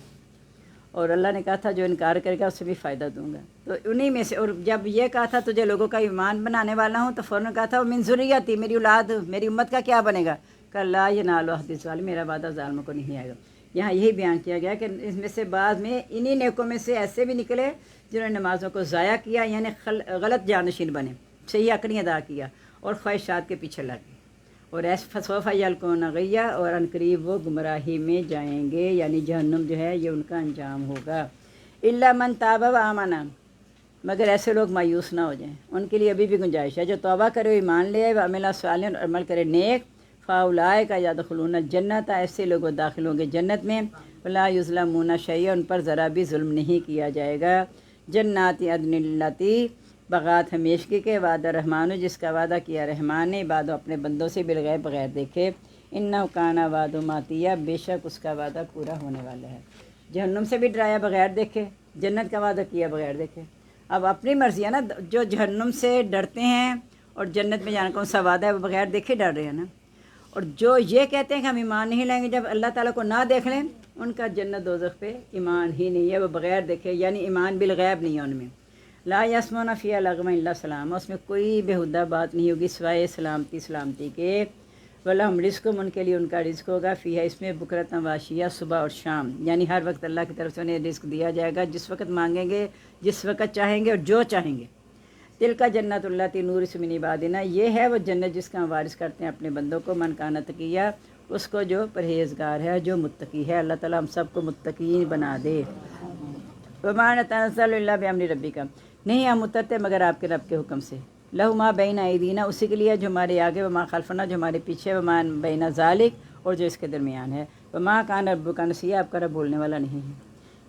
اور اللہ نے کہا تھا جو انکار کرے گا اسے بھی فائدہ دوں گا. تو انہی میں سے، اور جب یہ کہا تھا تجھے لوگوں کا ایمان بنانے والا ہوں، تو فوراً کہا تھا وہ من ذریتی، میری اولاد میری امت کا کیا بنے گا. کہ لا ینال عہد الظالمین، میرا وعدہ ظالموں کو نہیں آئے گا. یہاں یہی بیان کیا گیا کہ اس میں سے بعض میں انہی نیکوں میں سے ایسے بھی نکلے جنہوں نے نمازوں کو ضائع کیا، یعنی غلط جانشین بنے، صحیح حق نہیں ادا کیا اور خواہشات کے پیچھے لگ گئے. اور ایسے فسوف یلقون غیا، اور ان قریب وہ گمراہی میں جائیں گے، یعنی جہنم جو ہے یہ ان کا انجام ہوگا. الا من تاب و آمن، مگر ایسے لوگ مایوس نہ ہو جائیں، ان کے لیے ابھی بھی گنجائش ہے. جو توبہ کرے ایمان لے و عمل صالحا، اور عمل کرے نیک، فاولئک یدخلون الجنۃ، ایسے لوگ داخل ہوں گے جنت میں. ولا یظلمون شیئا، ان پر ذرا بھی ظلم نہیں کیا جائے گا. جنات عدن اللاتی، بغات ہمیشگی کے، وعدہ رحمان، جس کا وعدہ کیا رحمان نے عبادوں اپنے بندوں سے بالغیب بغیر دیکھے. انہ کان وعد ماتیہ، بے شک اس کا وعدہ پورا ہونے والا ہے. جہنم سے بھی ڈرایا بغیر دیکھے، جنت کا وعدہ کیا بغیر دیکھے. اب اپنی مرضی ہے نا، جو جہنم سے ڈرتے ہیں اور جنت میں جانا کون سا وعدہ ہے وہ بغیر دیکھے ڈر رہے ہیں نا. اور جو یہ کہتے ہیں کہ ہم ایمان نہیں لائیں گے جب اللہ تعالیٰ کو نہ دیکھ لیں، ان کا جنت دوزخ پہ ایمان ہی نہیں ہے، وہ بغیر دیکھے، یعنی ایمان بالغیب نہیں ہے ان میں. لا یسمعون فیہا لغوا الا سلاما، اس میں کوئی بےہودہ بات نہیں ہوگی سوائے سلامتی کے. ولہم رزقہم، ان کے لیے ان کا رزق ہوگا، فیہا اس میں بکرۃ و عشیہ، صبح اور شام، یعنی ہر وقت اللہ کی طرف سے انہیں رزق دیا جائے گا، جس وقت مانگیں گے، جس وقت چاہیں گے اور جو چاہیں گے. تلک جنت اللاتی نورث من عبادنا، یہ ہے وہ جنت جس کا ہم وارث کرتے ہیں اپنے بندوں کو. من کان تقیہ، اس کو جو پرہیزگار ہے، جو متقی ہے. اللہ تعالیٰ ہم سب کو متقین بنا دے. وما نتنزل الا بامر ربک، نہیں ہم اترتے مگر آپ کے رب کے حکم سے. لہو ما بین ایدینا، اسی کے لیے جو ہمارے آگے، وما خلفنا جو ہمارے پیچھے، وما بین ذالک، اور جو اس کے درمیان ہے. وما کان ربک نسیہ، آپ کا رب بولنے والا نہیں ہے.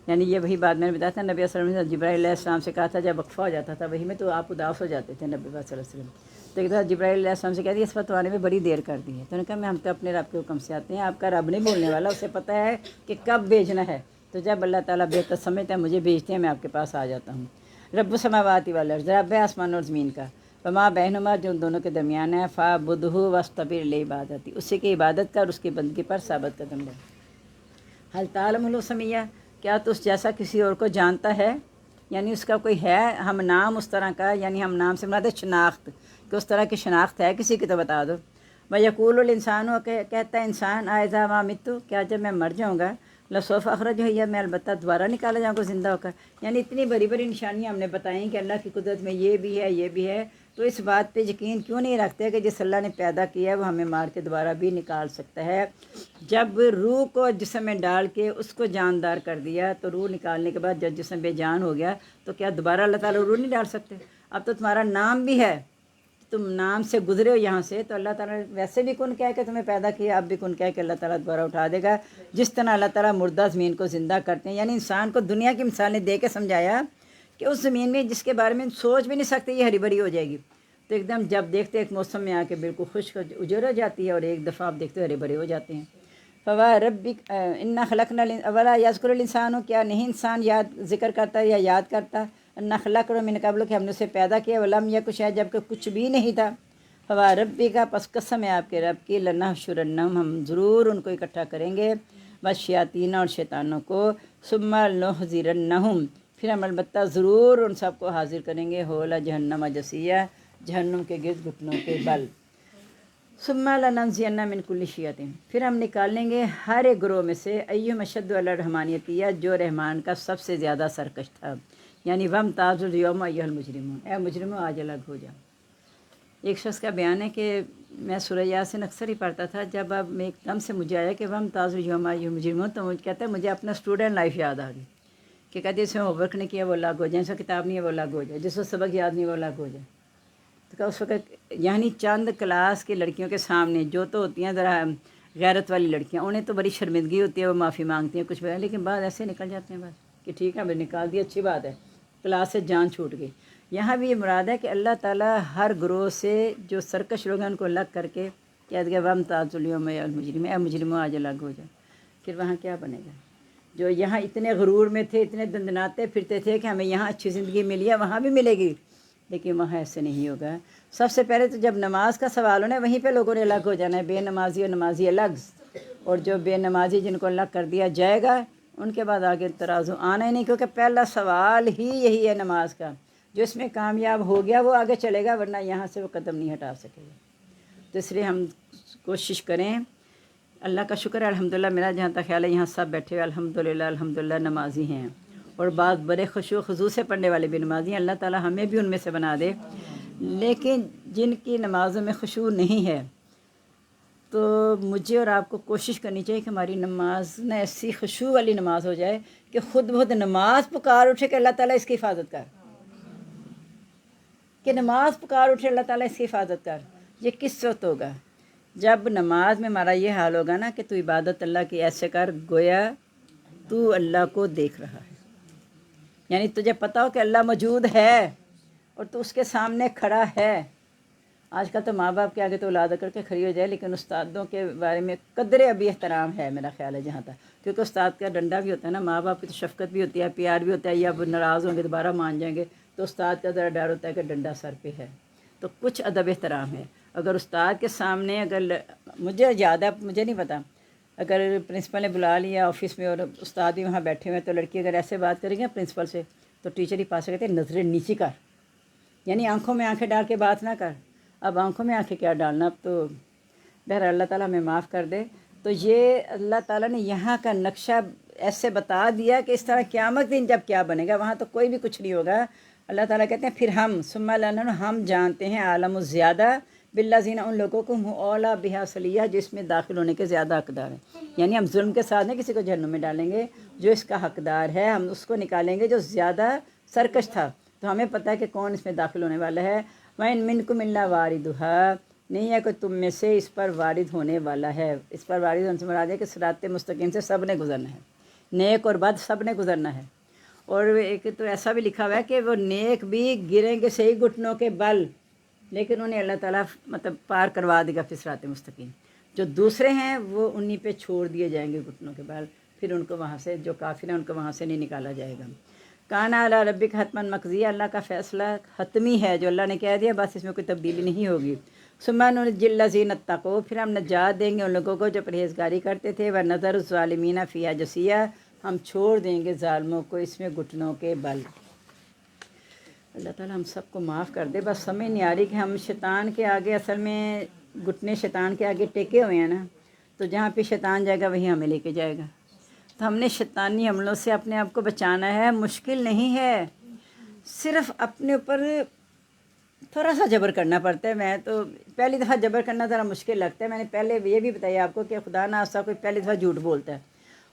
یعنی یہ وہی بات میں نے بتایا تھا، نبی صلی اللہ علیہ وسلم نے جبرائیل علیہ السلام سے کہا تھا جب وقفہ ہو جاتا تھا وہی میں، تو آپ اداس ہو جاتے تھے نبی صلی اللہ علیہ وسلم. تو ایک دفعہ جبرائیل علیہ السلام سے کہہ دیا اس پر تو آنے میں بڑی دیر کر دی ہے. تو انہوں نے کہا میں ہم تو اپنے رب کے حکم سے آتے ہیں، آپ کا رب نہیں بولنے والا، اسے پتہ ہے کہ کب بھیجنا ہے. تو جب اللہ تعالیٰ بہتر سمجھتے ہیں مجھے بھیجتے ہیں، میں آپ کے پاس آ جاتا ہوں. رب السماوات والارض، رب ہے آسمان اور زمین کا. وما بینہما، جو ان دونوں کے درمیان ہے. فاعبدہ واصطبر لعبادتہ، اسی کی عبادت کر، اس کی بندگی پر ثابت قدم رہ. حل تعلم له سمیہ، کیا تو اس جیسا کسی اور کو جانتا ہے، یعنی اس کا کوئی ہے ہم نام اس طرح کا، یعنی ہم نام سے مراد ہے شناخت، کہ اس طرح کی شناخت ہے کسی کی تو بتا دو. وَيَقُولُ الْإِنسَانُ، کہتا ہے انسان، اَإِذَا مَا مِتُّ، کیا جب میں مر جاؤں گا، لَسَوْفَ أُخْرَجُ حَيًّا، میں البتہ دوبارہ نکالا جاؤں گا زندہ ہو کر. یعنی اتنی بڑی بڑی نشانیاں ہم نے بتائیں کہ اللہ کی قدرت میں یہ بھی ہے یہ بھی ہے، تو اس بات پہ یقین کیوں نہیں رکھتے کہ جس اللہ نے پیدا کیا ہے وہ ہمیں مار کے دوبارہ بھی نکال سکتا ہے. جب روح کو جسم میں ڈال کے اس کو جاندار کر دیا، تو روح نکالنے کے بعد جب جسم بے جان ہو گیا، تو کیا دوبارہ اللہ تعالیٰ روح نہیں ڈال سکتے؟ اب تو تمہارا نام بھی ہے، تم نام سے گزرے ہو یہاں سے، تو اللہ تعالیٰ نے ویسے بھی کن کہہ کے تمہیں پیدا کیا، اب بھی کن کہہ کے اللہ تعالیٰ دوبارہ اٹھا دے گا. جس طرح اللہ تعالیٰ مردہ زمین کو زندہ کرتے ہیں، یعنی انسان کو دنیا کی مثالیں دے کے سمجھایا کہ اس زمین میں جس کے بارے میں سوچ بھی نہیں سکتے یہ ہری بھری ہو جائے گی، تو ایک دم جب دیکھتے ایک موسم میں آ کے بالکل خشک اجڑ ہو جاتی ہے، اور ایک دفعہ آپ دیکھتے ہرے بھرے ہو جاتے ہیں. فوا ربک انا خلقنا اولا یذکر الانسان، کیا نہیں انسان ذکر کرتا یا یاد کرتا، انا خلقنا من قبل، کہ ہم نے اسے پیدا کیا، ولم یک شیء، جب کہ کچھ بھی نہیں تھا. فوا ربک، پس قسم ہے آپ کے رب کی، لنحشرنہم، ہم ضرور ان کو اکٹھا کریں گے، والشیاطین، اور شیطانوں کو، ثم لنحضرنہم، پھر ہم البتہ ضرور ان سب کو حاضر کریں گے، حول جہنم جثیہ، جہنم کے گرد گھٹنوں کے بل. ثم لننزعن من کل شیعۃ، پھر ہم نکالیں گے ہر ایک گروہ میں سے ایہم اشد علی الرحمانیتیہ، جو رحمان کا سب سے زیادہ سرکش تھا، یعنی وامتازوا الیوم ایھا المجرمون، اے مجرموں آج الگ ہو جاؤ۔ ایک شخص کا بیان ہے کہ میں سورہ یاسین اکثر ہی پڑھتا تھا، جب اب ایک دم سے مجھے آیا کہ وامتازوا الیوم ایھا المجرمون، تو مجھے کہتا ہے مجھے اپنا اسٹوڈنٹ لائف یاد آ گئی کہ کہتے اس میں ہوم ورک نہیں کیا وہ الگ ہو جائے، جس کو کتاب نہیں ہے وہ الگ ہو جائے، جس کو سبق یاد نہیں وہ الگ ہو جائے۔ تو اس وقت یعنی چند کلاس کی لڑکیوں کے سامنے جو تو ہوتی ہیں ذرا غیرت والی لڑکیاں، انہیں تو بڑی شرمندگی ہوتی ہے، وہ معافی مانگتی ہیں کچھ بتا، لیکن بعد ایسے نکل جاتے ہیں بس کہ ٹھیک ہے ہمیں نکال دیا، اچھی بات ہے، کلاس سے جان چھوٹ گئی۔ یہاں بھی یہ مراد ہے کہ اللہ تعالیٰ ہر گروہ سے جو سرکش لوگ ہیں ان کو الگ کر کے کہہ دیا وامتازوا الیوم ایھا المجرمون، اے مجرموں آج الگ ہو جائے۔ پھر وہاں کیا بنے گا؟ جو یہاں اتنے غرور میں تھے، اتنے دندناتے پھرتے تھے کہ ہمیں یہاں اچھی زندگی ملی ہے، وہاں بھی ملے گی، لیکن وہاں ایسے نہیں ہوگا۔ سب سے پہلے تو جب نماز کا سوال ہونا ہے وہیں پہ لوگوں نے الگ ہو جانا ہے، بے نمازی اور نمازی الگ، اور جو بے نمازی جن کو الگ کر دیا جائے گا ان کے بعد آگے ترازو آنا ہی نہیں، کیونکہ پہلا سوال ہی یہی ہے نماز کا، جو اس میں کامیاب ہو گیا وہ آگے چلے گا، ورنہ یہاں سے وہ قدم نہیں ہٹا سکے گا۔ تو اس لیے ہم کوشش کریں، اللہ کا شکر ہے الحمدللہ، میرا جہاں تک خیال ہے یہاں سب بیٹھے ہوئے الحمدللہ نمازی ہیں، اور بعض بڑے خشوع و خضوع سے پڑھنے والے بھی نمازی ہیں، اللہ تعالیٰ ہمیں بھی ان میں سے بنا دے۔ لیکن جن کی نمازوں میں خشوع نہیں ہے تو مجھے اور آپ کو کوشش کرنی چاہیے کہ ہماری نماز نہ ایسی خشوع والی نماز ہو جائے کہ خود بخود نماز پکار اٹھے کہ اللہ تعالیٰ اس کی حفاظت کر، کہ نماز پکار اٹھے اللہ تعالیٰ اس کی حفاظت کر۔ یہ کس وقت ہوگا؟ جب نماز میں ہمارا یہ حال ہوگا نا کہ تو عبادت اللہ کی ایسے کر گویا تو اللہ کو دیکھ رہا ہے، یعنی تجھے پتہ ہو کہ اللہ موجود ہے اور تو اس کے سامنے کھڑا ہے۔ آج کل تو ماں باپ کے آگے تو اولاد کر کے کھڑی ہو جائے، لیکن استادوں کے بارے میں قدر ابھی احترام ہے میرا خیال ہے جہاں تک، کیونکہ استاد کا ڈنڈا بھی ہوتا ہے نا، ماں باپ کی تو شفقت بھی ہوتی ہے، پیار بھی ہوتا ہے، یا وہ ناراض ہوں گے دوبارہ مان جائیں گے تو استاد کا ذرا ڈر ہوتا ہے کہ ڈنڈا سر پہ ہے، تو کچھ ادب احترام ہے۔ اگر استاد کے سامنے مجھے یاد ہے، مجھے نہیں پتا، اگر پرنسپل نے بلا لیا آفس میں اور استاد بھی وہاں بیٹھے ہوئے ہیں، تو لڑکی اگر ایسے بات کرے گی پرنسپل سے تو ٹیچر ہی پاس کہتے ہیں نظریں نیچی کر، یعنی آنکھوں میں آنکھیں ڈال کے بات نہ کر۔ اب آنکھوں میں آنکھیں کیا ڈالنا، اب تو بہرحال اللہ تعالیٰ ہمیں معاف کر دے۔ تو یہ اللہ تعالیٰ نے یہاں کا نقشہ ایسے بتا دیا کہ اس طرح قیامت دن جب کیا بنے گا وہاں تو کوئی بھی کچھ نہیں ہوگا۔ اللہ تعالیٰ کہتے ہیں پھر ہم ثم لننظرن، ہم جانتے ہیں عالم زیادہ بالذین، ان لوگوں کو ہم اولا بہا صلیہ، جس میں داخل ہونے کے زیادہ حقدار ہیں، یعنی ہم ظلم کے ساتھ نہیں کسی کو جہنم میں ڈالیں گے، جو اس کا حقدار ہے ہم اس کو نکالیں گے جو زیادہ سرکش تھا، تو ہمیں پتہ ہے کہ کون اس میں داخل ہونے والا ہے۔ وَإِن مِّنكُمْ إِلَّا وَارِدُهَا، نہیں ہے کہ تم میں سے اس پر وارد ہونے والا ہے۔ اس پر وارد ہونے سے مراد ہے کہ صراط مستقیم سے سب نے گزرنا ہے، نیک اور بد سب نے گزرنا ہے۔ اور ایک تو ایسا بھی لکھا ہوا ہے کہ وہ نیک بھی گریں گے صحیح گھٹنوں کے بل، لیکن انہیں اللہ تعالیٰ مطلب پار کروا دے گا پھر صراط مستقیم۔ جو دوسرے ہیں وہ انہی پہ چھوڑ دیے جائیں گے گھٹنوں کے بل، پھر ان کو وہاں سے، جو کافر ہیں ان کو وہاں سے نہیں نکالا جائے گا۔ کانا علی ربک حتماً مقضیہ، اللہ کا فیصلہ حتمی ہے، جو اللہ نے کہہ دیا بس اس میں کوئی تبدیلی نہیں ہوگی۔ ثم ننجی الذین اتقوا، پھر ہم نجات دیں گے ان لوگوں کو جو پرہیزگاری کرتے تھے، ونذر الظالمین فیہا جثیا، ہم چھوڑ دیں گے ظالموں کو اس میں گھٹنوں کے بل۔ اللہ تعالیٰ ہم سب کو معاف کر دے۔ بس سمجھ نہیں آ رہی کہ ہم شیطان کے آگے اصل میں گھٹنے شیطان کے آگے ٹیکے ہوئے ہیں نا، تو جہاں پہ شیطان جائے گا وہیں ہمیں لے کے جائے گا، تو ہم نے شیطانی حملوں سے اپنے آپ کو بچانا ہے۔ مشکل نہیں ہے، صرف اپنے اوپر تھوڑا سا جبر کرنا پڑتا ہے۔ میں تو پہلی دفعہ جبر کرنا ذرا مشکل لگتا ہے، میں نے پہلے یہ بھی بتایا آپ کو کہ خدا نہ خواستہ کوئی پہلی دفعہ جھوٹ بولتا ہے،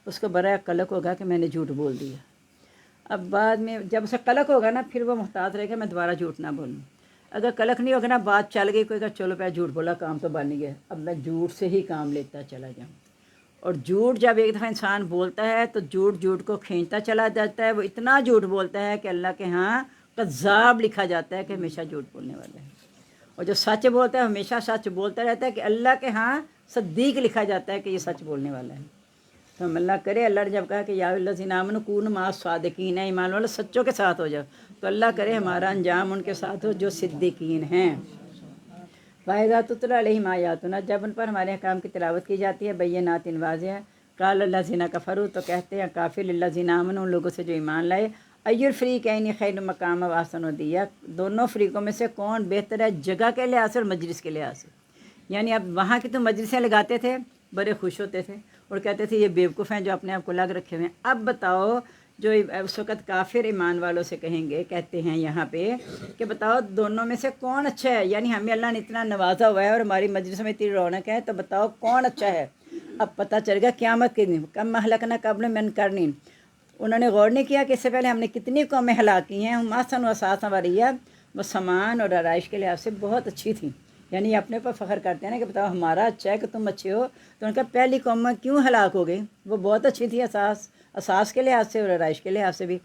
اس کو برا قلق ہوگا کہ میں نے جھوٹ بول دیا۔ اب بعد میں جب اسے قلق ہوگا نا پھر وہ محتاط رہے گا میں دوبارہ جھوٹ نہ بولوں۔ اگر قلق نہیں ہوگا نا، بات چل گئی، کوئی کہا چلو پہ جھوٹ بولا کام تو بن گیا، اب میں جھوٹ سے ہی کام لیتا چلا جاؤں۔ اور جھوٹ جب ایک دفعہ انسان بولتا ہے تو جھوٹ کو کھینچتا چلا جاتا ہے، وہ اتنا جھوٹ بولتا ہے کہ اللہ کے ہاں کذاب لکھا جاتا ہے کہ ہمیشہ جھوٹ بولنے والا ہے۔ اور جو سچ بولتا ہے ہمیشہ سچ بولتا رہتا ہے کہ اللہ کے ہاں صدیق لکھا جاتا ہے کہ یہ سچ بولنے والا ہے۔ تو ہم اللہ کرے، اللہ نے جب کہا کہ یا الذین آمنوا کونوا مع الصادقین، ایمان والو سچوں کے ساتھ ہو جاؤ، تو اللہ کرے ہمارا انجام ان کے ساتھ ہو جو صدیقین ہیں۔ وَإِذَا تُتْلَىٰ عَلَيْهِمْ آیاتنا، جب ان پر ہمارے احکام کی تلاوت کی جاتی ہے، بینات واضح، قال الذین کفروا، تو کہتے ہیں کافر، للذین آمنوا، ان لوگوں سے جو ایمان لائے، ای الفریقین خیر مقاما واحسن دیا، دونوں فریقوں میں سے کون بہتر ہے جگہ کے لحاظ سے اور مجلس کے لحاظ سے، یعنی اب وہاں کی تو مجلسیں لگاتے تھے، بڑے خوش ہوتے تھے اور کہتے تھے یہ بیوقوف ہیں جو اپنے آپ کو لگ رکھے ہوئے ہیں۔ اب بتاؤ جو اس وقت کافر ایمان والوں سے کہیں گے، کہتے ہیں یہاں پہ کہ بتاؤ دونوں میں سے کون اچھا ہے، یعنی ہمیں اللہ نے اتنا نوازا ہوا ہے اور ہماری مجلس میں اتنی رونق ہے، تو بتاؤ کون اچھا ہے۔ اب پتہ چل گا قیامت کے دن کم مہلکنا قبل من کرنین، انہوں نے غور نہیں کیا کہ اس سے پہلے ہم نے کتنی قومیں ہلاک کی ہیں، ہم آسن و اساس وریہ، وہ سامان اور آرائش کے لحاظ سے بہت اچھی تھیں، یعنی اپنے پر فخر کرتے ہیں نا کہ بتاؤ ہمارا اچھا ہے کہ تم اچھے ہو، تو ان کا پہلی قوم کیوں ہلاک ہو گئی، وہ بہت اچھی تھی اساس کے لحاظ سے اور آرائش کے لحاظ سے بھی۔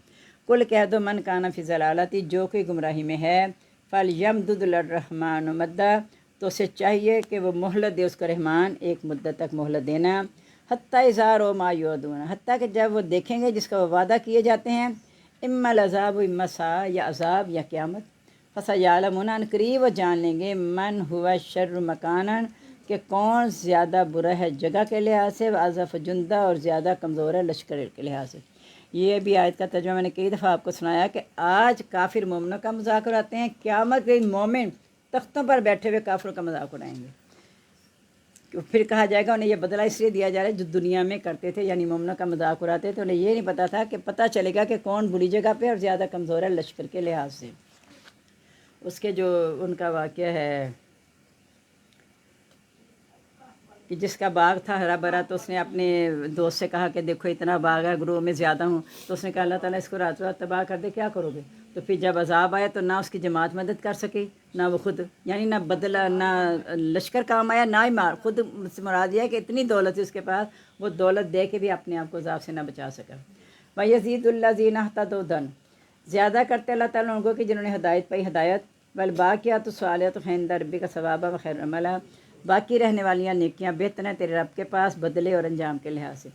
کل کہہ دو من کانا فی ضلالتی، جو کوئی گمراہی میں ہے، فلیمدد للرحمن مدا، تو اسے چاہیے کہ وہ مہلت دے اس کو رحمان ایک مدت تک مہلت دینا، حتیٰ اظہار و ما یعدون، حتیٰ کہ جب وہ دیکھیں گے جس کا وہ وعدہ کیے جاتے ہیں، اما العذاب و اما الساعہ، یا عذاب یا قیامت، فسیعلمون، ان قریب وہ جان لیں گے، من ہوا شر مکانا، کہ کون زیادہ برا ہے جگہ کے لحاظ سے، واضف جندہ، اور زیادہ کمزور ہے لشکر کے لحاظ سے۔ یہ بھی آیت کا ترجمہ میں نے کئی دفعہ آپ کو سنایا کہ آج کافر مومنوں کا مذاق اڑاتے ہیں، قیامت کے دن مومن تختوں پر بیٹھے ہوئے کافروں کا مذاق اڑائیں گے۔ پھر کہا جائے گا انہیں یہ بدلہ اس لیے دیا جا رہا ہے جو دنیا میں کرتے تھے، یعنی مومنوں کا مذاق اڑاتے تھے، انہیں یہ نہیں پتہ تھا کہ پتہ چلے گا کہ کون بری جگہ پہ اور زیادہ کمزور ہے لشکر کے لحاظ سے۔ اس کے جو ان کا واقعہ ہے کہ جس کا باغ تھا ہرا بھرا، تو اس نے اپنے دوست سے کہا کہ دیکھو اتنا باغ ہے، گروہ میں زیادہ ہوں، تو اس نے کہا اللہ تعالیٰ اس کو رات رات تباہ کر دے، کیا کرو گے؟ تو پھر جب عذاب آیا تو نہ اس کی جماعت مدد کر سکی، نہ وہ خود، یعنی نہ بدلہ، نہ لشکر کام آیا، نہ ہی خود مراد یہ ہے کہ اتنی دولت ہے اس کے پاس، وہ دولت دے کے بھی اپنے آپ کو عذاب سے نہ بچا سکا۔ وَيَزِيدُ الَّذِينَ اهْتَدَوْا، زیادہ کرتے اللہ تعالیٰ لوگوں کی جنہوں نے ہدایت پائی ہدایت، والباقیات الصالحات عند ربک ثوابا وخیر عملا، باقی رہنے والیاں نیکیاں بہتر ہیں تیرے رب کے پاس بدلے اور انجام کے لحاظ سے۔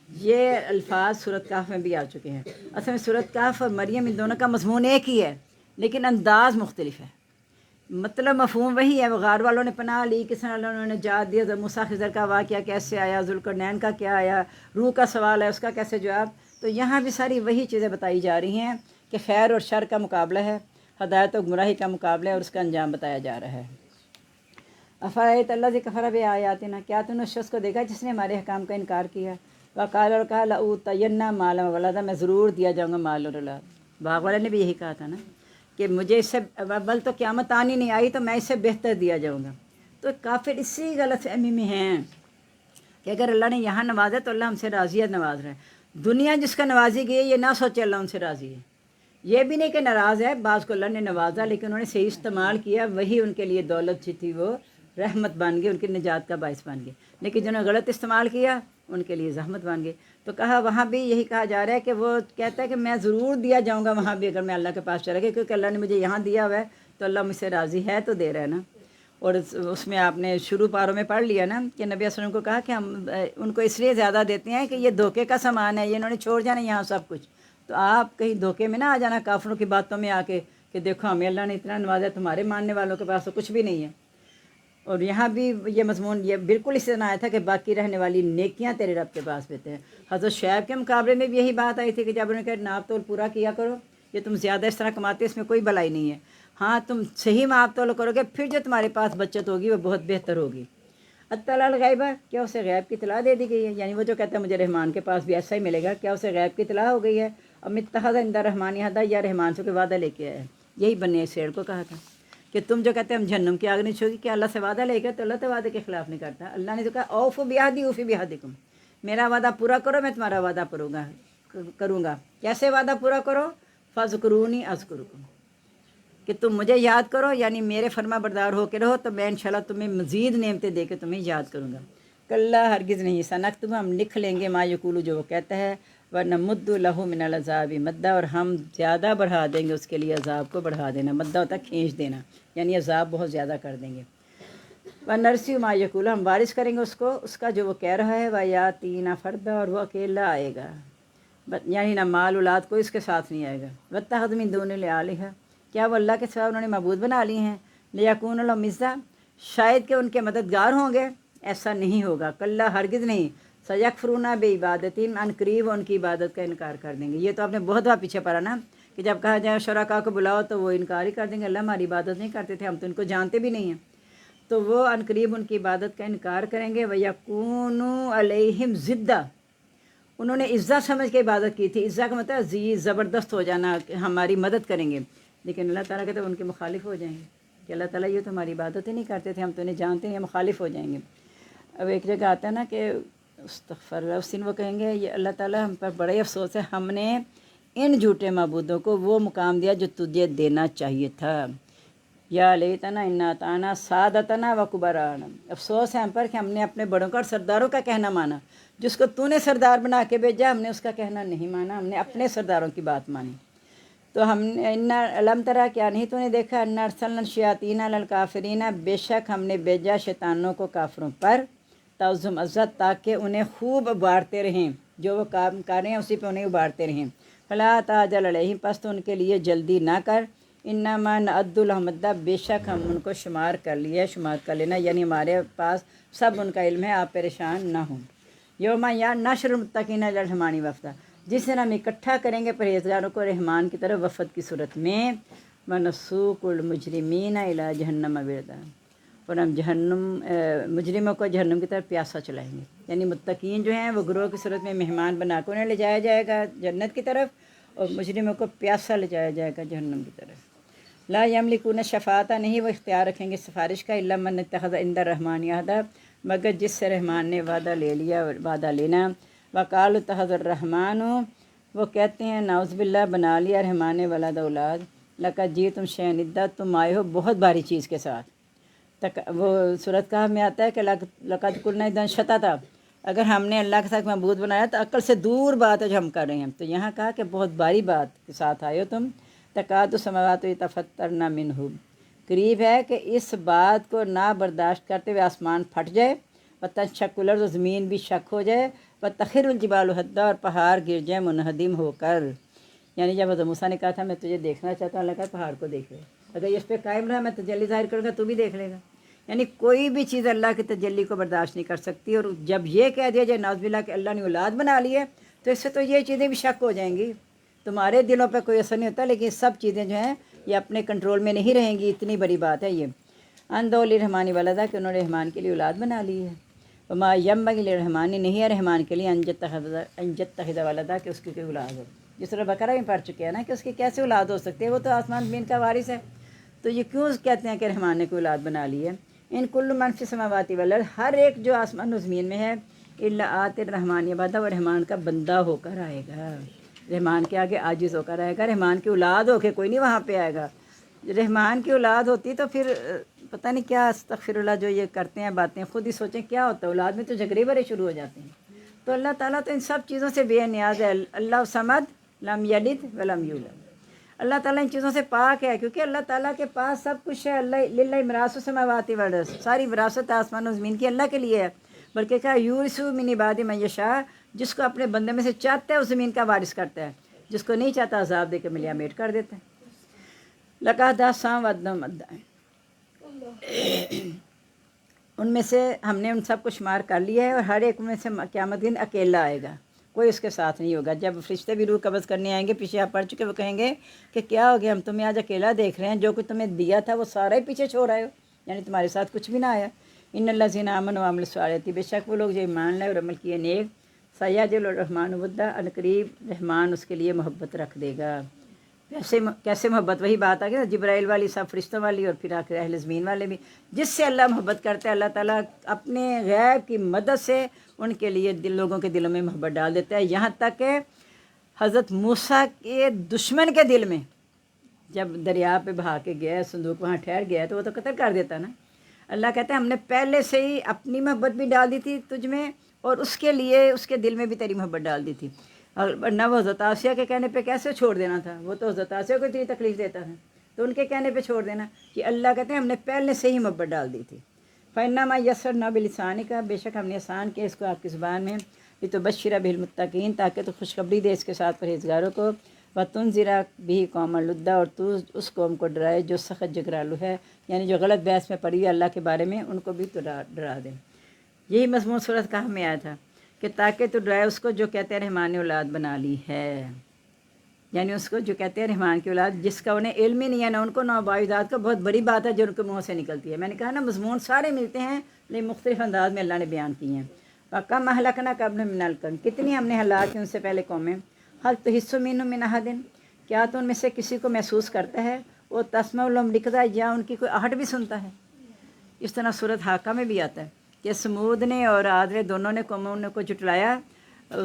یہ الفاظ سورۃ کہف میں بھی آ چکے ہیں۔ اصل میں سورۃ کہف اور مریم ان دونوں کا مضمون ایک ہی ہے لیکن انداز مختلف ہے، مطلب مفہوم وہی ہے۔ وہ غار والوں نے پناہ لی، کس طرح انہوں نے نجات دیا، موسیٰ خضر کا واقعہ کیسے آیا، ذوالقرنین کا کیا آیا، روح کا سوال ہے اس کا کیسے جواب، تو یہاں بھی ساری وہی چیزیں بتائی جا رہی ہیں کہ خیر اور شر کا مقابلہ ہے، ہدایت و گمراہی کا مقابلہ ہے، اور اس کا انجام بتایا جا رہا ہے۔ افرأیت الذی کفر بآیاتنا، کیا تم نے اس شخص کو دیکھا جس نے ہمارے احکام کا انکار کیا، وقال، اور کہا لأوتین مالا وولدا، میں ضرور دیا جاؤں گا مال اور اولاد۔ باغ والے نے بھی یہی کہا تھا نا کہ مجھے اس سے اول تو قیامت آنی نہیں آئی تو میں اس سے بہتر دیا جاؤں گا۔ تو کافر اسی غلط فہمی میں ہیں کہ اگر اللہ نے یہاں نوازا تو اللہ ہم سے راضی ہے، نواز رہا ہے۔ دنیا جس کا نوازی گئی ہے یہ نہ سوچے اللہ ان سے راضی ہے، یہ بھی نہیں کہ ناراض ہے، بعض کو اللہ نے نوازا لیکن انہوں نے صحیح استعمال کیا، وہی ان کے لیے دولت جو تھی وہ رحمت بن گئی، ان کی نجات کا باعث بن گئی، لیکن جنہوں نے غلط استعمال کیا ان کے لیے زحمت بن گئی۔ تو کہا وہاں بھی یہی کہا جا رہا ہے کہ وہ کہتا ہے کہ میں ضرور دیا جاؤں گا وہاں بھی اگر میں اللہ کے پاس چلا گیا، کیونکہ اللہ نے مجھے یہاں دیا ہوا ہے تو اللہ مجھ سے راضی ہے تو دے رہا ہے نا۔ اور اس میں آپ نے شروع پاروں میں پڑھ لیا نا کہ نبی صلی اللہ علیہ وسلم کو کہا کہ ہم ان کو اس لیے زیادہ دیتے ہیں کہ یہ دھوکے کا سامان ہے، یہ انہوں نے چھوڑ جانا یہاں سب کچھ، تو آپ کہیں دھوکے میں نہ آ جانا کافروں کی باتوں میں آ کے کہ دیکھو ہمیں اللہ نے اتنا نوازا، تمہارے ماننے والوں کے پاس تو کچھ بھی نہیں ہے۔ اور یہاں بھی یہ مضمون یہ بالکل اس طرح آیا تھا کہ باقی رہنے والی نیکیاں تیرے رب کے پاس بہتر ہیں۔ حضرت شعیب کے مقابلے میں بھی یہی بات آئی تھی کہ جب انہوں نے کہا ناپ تول پورا کیا کرو، یہ تم زیادہ اس طرح کماتے اس میں کوئی بھلائی نہیں ہے، ہاں تم صحیح ناپ تول کرو گے پھر جو تمہارے پاس بچت ہوگی وہ بہت بہتر ہوگی۔ اطلاع الغیبہ، کیا اسے غیب کی اطلاع دے دی گئی ہے، یعنی وہ جو کہتا ہے مجھے رحمان کے پاس بھی ایسا ہی ملے گا، کیا اسے غیب کی اطلاع ہو گئی ہے؟ اب اتخذ عند الرحمن عہدا، یا رحمان سے کوئی وعدہ لے کے آیا ہے، یہی بنی اسرائیل کو کہا تھا کہ تم جو کہتے ہیں ہم جہنم کی آگ نہیں چھوگی، کہ اللہ سے وعدہ لے گا تو اللہ تو وعدے کے خلاف نہیں کرتا۔ اللہ نے تو کہا اوفوا بعہدی اوفی بعہدکم، میرا وعدہ پورا کرو میں تمہارا وعدہ کروں گا۔ کیسے وعدہ پورا کرو؟ فاذکرونی اذکرکم، کہ تم مجھے یاد کرو، یعنی میرے فرما بردار ہو کے رہو تو میں انشاءاللہ تمہیں مزید نعمتیں دے کے تمہیں یاد کروں گا۔ کلا، ہرگز نہیں، سنکتب، ہم لکھ لیں گے، ما یقول، جو وہ کہتا ہے، ونمد لہ من العذاب مدا، اور ہم زیادہ بڑھا دیں گے اس کے لیے عذاب کو بڑھا دینا، مدہ ہوتا ہے کھینچ دینا، یعنی عذاب بہت زیادہ کر دیں گے۔ ونرثی ما یقول، ہم وارث کریں گے اس کو اس کا جو وہ کہہ رہا ہے، ویاتینا فردا، اور وہ اکیلا آئے گا، یعنی نہ مال اولاد کوئی اس کے ساتھ نہیں آئے گا۔ واتخذ من دون الآلہۃ، کیا وہ اللہ کے سوا انہوں نے معبود بنا لی ہیں، لیکون لہم عزا، شاید کہ ان کے مددگار ہوں گے، ایسا نہیں ہوگا، کلا، ہرگز نہیں، سیکفرون بعبادتہم، ان قریب ان کی عبادت کا انکار کر دیں گے۔ یہ تو آپ نے بہت بار پیچھے پڑھا نا کہ جب کہا جائے شرکاء کو بلاؤ تو وہ انکار ہی کر دیں گے، اللہ ہماری عبادت نہیں کرتے تھے، ہم تو ان کو جانتے بھی نہیں ہیں۔ تو وہ عنقریب ان کی عبادت کا انکار کریں گے. وَيَكُونُوا عَلَيْهِمْ ضِدًّا، انہوں نے عزت سمجھ کے عبادت کی تھی. عزت کا مطلب عزیز زبردست ہو جانا کہ ہماری مدد کریں گے. لیکن اللہ تعالیٰ کہتے ہیں ان کے مخالف ہو جائیں گے کہ اللہ تعالیٰ یہ تو ہماری عبادت ہی نہیں کرتے تھے، ہم تو انہیں جانتے ہیں، یہ مخالف ہو جائیں گے. اب ایک جگہ آتا ہے نا کہ استغفر اللہ، اس دن وہ کہیں گے یہ اللہ تعالیٰ ہم پر بڑا ہی افسوس ہے، ہم نے ان جھوٹے معبودوں کو وہ مقام دیا جو تجھے دینا چاہیے تھا. یا لیتنا انا اطعنا سادتنا و کبرانا، افسوس ہے ہم پر کہ ہم نے اپنے بڑوں کا اور سرداروں کا کہنا مانا. جس کو تو نے سردار بنا کے بھیجا ہم نے اس کا کہنا نہیں مانا، ہم نے اپنے سرداروں کی بات مانی. تو ہم نے علم ترا، کیا نہیں تو نے دیکھا، ان ارسلنا الشیاطین علی الکافرین، بے شک ہم نے بھیجا شیطانوں کو کافروں پر، تعظم عزت، تاکہ انہیں خوب ابھارتے رہیں، جو وہ کام کر رہے ہیں اسی پہ انہیں ابھارتے رہیں. فلا تعجل علیہم، پس تو ان کے لیے جلدی نہ کر. انما نعد لهم عدا، بے شک ہم ان کو شمار کر لیا. شمار کر لینا یعنی ہمارے پاس سب ان کا علم ہے، آپ پریشان نہ ہوں. یوم یا نشر المتقین الی الرحمن وفدا، جس دن ہم اکٹھا کریں گے پرہیزگاروں کو رحمان کی طرف وفد کی صورت میں. ونسوق المجرمین الی جہنم وردا، اور ہم مجرموں کو جہنم کی طرف پیاسا چلائیں گے. یعنی متقین جو ہیں وہ گروہ کی صورت میں مہمان بنا کے انہیں لے جایا جائے گا جنت کی طرف، اور مجرموں کو پیاسا لے جایا جائے گا جہنم کی طرف. لا یملکون الشفاعۃ، نہیں وہ اختیار رکھیں گے سفارش کا، الا من اتخذ عند الرحمن عہدا، مگر جس سے رحمان نے وعدہ لے لیا، وعدہ لینا. وقالوا اتخذ الرحمن، وہ کہتے ہیں نعوذ باللہ بنا لیا رحمان نے ولد اولاد. لقد جئتم شیئا ادا، تم آئے ہو بہت باری چیز کے ساتھ. وہ سورۃ کہف میں آتا ہے کہ لقد قلنا اذا شططا، اگر ہم نے اللہ کے ساتھ معبود بنایا تو عقل سے دور بات ہے جو ہم کر رہے ہیں. تو یہاں کہا کہ بہت باری بات کے ساتھ آئے ہو تم. تکاد السماوات یتفطرن منہ، قریب ہے کہ اس بات کو نہ برداشت کرتے ہوئے آسمان پھٹ جائے. وتنشق الارض، زمین بھی شک ہو جائے. وتخر الجبال ہدا، اور پہاڑ گر جائیں منہدم ہو کر. یعنی جب حضرت موسیٰ نے کہا تھا میں تجھے دیکھنا چاہتا ہوں، اللہ کہا پہاڑ کو دیکھ لے، اگر یہ اس پہ قائم رہا میں تجلی ظاہر کروں گا تو بھی دیکھ لے گا. یعنی کوئی بھی چیز اللہ کی تجلی کو برداشت نہیں کر سکتی. اور جب یہ کہہ دیا جائے نعوذ باللہ کہ اللہ نے اولاد بنا لی ہے، تو اس سے تو یہ چیزیں بھی شک ہو جائیں گی. تمہارے دلوں پہ کوئی اثر نہیں ہوتا، لیکن سب چیزیں جو ہیں یہ اپنے کنٹرول میں نہیں رہیں گی. اتنی بڑی بات ہے یہ. اندو للرحمن ولدا، کہ انہوں نے رحمان کے لیے اولاد بنا لی ہے. وما ینبغی للرحمن، نہیں ہے رحمان کے لیے ان یتخذ ولدا، کہ اس کی کوئی اولاد ہو. جس طرح بقرہ میں پڑھ چکے ہیں نا کہ اس کی کیسے اولاد ہو سکتی ہے، وہ تو آسمان زمین کا وارث ہے. تو یہ کیوں کہتے ہیں کہ رحمان نے کوئی اولاد بنا لی ہے. ان کل من فی السماوات والارض، ہر ایک جو آسمان و زمین میں ہے، الا آتی الرحمن عبدا، وہ رحمان کا بندہ ہو کر آئے گا. رحمان کے آگے عاجز ہو کر آئے گا. رحمان کی اولاد ہو کے کوئی نہیں وہاں پہ آئے گا. رحمان کی اولاد ہوتی تو پھر پتہ نہیں کیا استغفر اللہ جو یہ کرتے ہیں باتیں، خود ہی سوچیں کیا ہوتا ہے. اولاد میں تو جھگڑے بڑے شروع ہو جاتے ہیں. تو اللہ تعالیٰ تو ان سب چیزوں سے بے نیاز ہے. اللہ صمد لم یلد ولم یولد، اللہ تعالیٰ ان چیزوں سے پاک ہے، کیونکہ اللہ تعالیٰ کے پاس سب کچھ ہے. اللہ للہ میراث السماوات والارض، ساری وراثت آسمان و زمین کی اللہ کے لیے ہے. بلکہ کہا یورث من عبادہ من یشاء، جس کو اپنے بندے میں سے چاہتا ہے اس زمین کا وارث کرتا ہے، جس کو نہیں چاہتا عذاب دے کے ملیا میٹ کر دیتا ہے. لقد احصاهم وعدهم عدا، ان میں سے ہم نے ان سب کو شمار کر لیا ہے، اور ہر ایک میں سے قیامت دن اکیلا آئے گا، کوئی اس کے ساتھ نہیں ہوگا. جب فرشتے بھی روح قبض کرنے آئیں گے، پیچھے آپ پڑھ چکے، وہ کہیں گے کہ کیا ہو گیا، ہم تمہیں آج اکیلا دیکھ رہے ہیں، جو کچھ تمہیں دیا تھا وہ سارا ہی پیچھے چھوڑ آئے ہو، یعنی تمہارے ساتھ کچھ بھی نہ آیا. ان الذین آمنوا وعملوا الصالحات، بے شک وہ لوگ جو ایمان لائے اور عمل کیے نیک. سیجعل الرحمن ودا، عنقریب رحمان اس کے لیے محبت رکھ دے گا. کیسے محبت، وہی بات آ گئی نا جبرائیل والی، سب فرشتوں والی، اور پھر آخر اہل زمین والے بھی. جس سے اللہ محبت کرتا ہے اللہ تعالیٰ اپنے غیب کی مدد سے ان کے لیے لوگوں کے دلوں میں محبت ڈال دیتا ہے. یہاں تک کہ حضرت موسیٰ کے دشمن کے دل میں جب دریا پہ بہا کے گیا، صندوق وہاں ٹھہر گیا، تو وہ تو قتل کر دیتا نا. اللہ کہتا ہے ہم نے پہلے سے ہی اپنی محبت بھی ڈال دی تھی تجھ میں، اور اس کے لیے اس کے دل میں بھی تیری محبت ڈال دی تھی. ورنہ وہ حضرت آسیہ کے کہنے پہ کیسے چھوڑ دینا تھا، وہ تو حضرت آسیہ کو اتنی تکلیف دیتا تھا، تو ان کے کہنے پہ چھوڑ دینا. کہ اللہ کہتے ہیں ہم نے پہلے سے ہی محبت ڈال دی تھی. فإنما یسرنا بلسانک، بے شک ہم نے آسان کیا اس کو آپ کی زبان میں، لتبشر بہ المتقین، تاکہ تو خوشخبری دے اس کے ساتھ پرہیزگاروں کو. وتنذر بہ قوما لدا، اور تو اس قوم کو ڈرائے جو سخت جگرالو ہے، یعنی جو غلط بحث میں پڑی ہے اللہ کے بارے میں، ان کو بھی تو ڈرا دے. یہی مضمون سورۃ کہف میں آیا تھا کہ تاکہ تو ڈرائے اس کو جو کہتے ہیں رحمان نے اولاد بنا لی ہے. یعنی اس کو جو کہتے ہیں رحمان کی اولاد، جس کا انہیں علم ہی نہیں ہے نہ ان کو نہ باعثات کا، بہت بڑی بات ہے جو ان کے منہ سے نکلتی ہے۔ میں نے کہا نا مضمون سارے ملتے ہیں لیکن مختلف انداز میں اللہ نے بیان کیے ہیں۔ وَكَمْ أَهْلَكْنَا قَبْلَهُم مِّنَ الْقُرُونِ، کتنی ہم نے ہلاک کی ان سے پہلے قومیں۔ هَلْ تُحِسُّ مِنْهُم مِّنْ أَحَدٍ، کیا تو ان میں سے کسی کو محسوس کرتا ہے؟ وہ تسمع لهم لکھتا ہے یا ان کی کوئی آہٹ بھی سنتا ہے؟ اس طرح صورت حاقہ میں بھی آتا ہے کہ سمود نے اور عاد نے دونوں نے قوموں کو جھٹلایا۔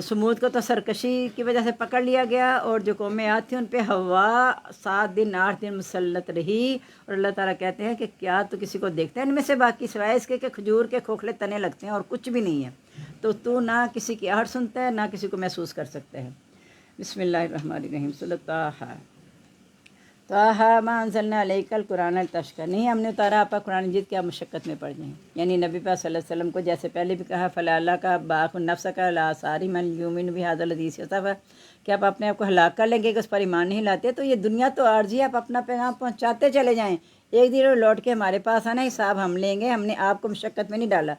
سمود کو تو سرکشی کی وجہ سے پکڑ لیا گیا، اور جو قومیں عاد تھیں ان پہ ہوا 7 دن 8 دن مسلط رہی۔ اور اللہ تعالیٰ کہتے ہیں کہ کیا تو کسی کو دیکھتا ہے ان میں سے باقی سوائے اس کے کہ کھجور کے کھوکھلے تنے لگتے ہیں اور کچھ بھی نہیں ہے، تو نہ کسی کی آہٹ سنتا ہے نہ کسی کو محسوس کر سکتا ہے۔ بسم اللہ الرحمن الرحیم۔ صلی اللہ طٰہٰ ما انزلنا علیک القرآن لتشقیٰ، نہیں ہم نے اتارا آپ پر قرآن مجید کیا مشقت میں پڑ جائیں۔ یعنی نبی پاک صلی اللہ علیہ وسلم کو جیسے پہلے بھی کہا فلعلک باخع نفسک علی آثارہم ان یؤمنوا بہذا الحدیث اسفا، کہ آپ اپنے آپ کو ہلاک کر لیں گے کہ اس پر ایمان نہیں لاتے۔ تو یہ دنیا تو عارضی ہے، آپ اپنا پیغام پہنچاتے چلے جائیں، ایک دن لوٹ کے ہمارے پاس آنا، حساب ہم لیں گے۔ ہم نے آپ کو مشقت میں نہیں ڈالا،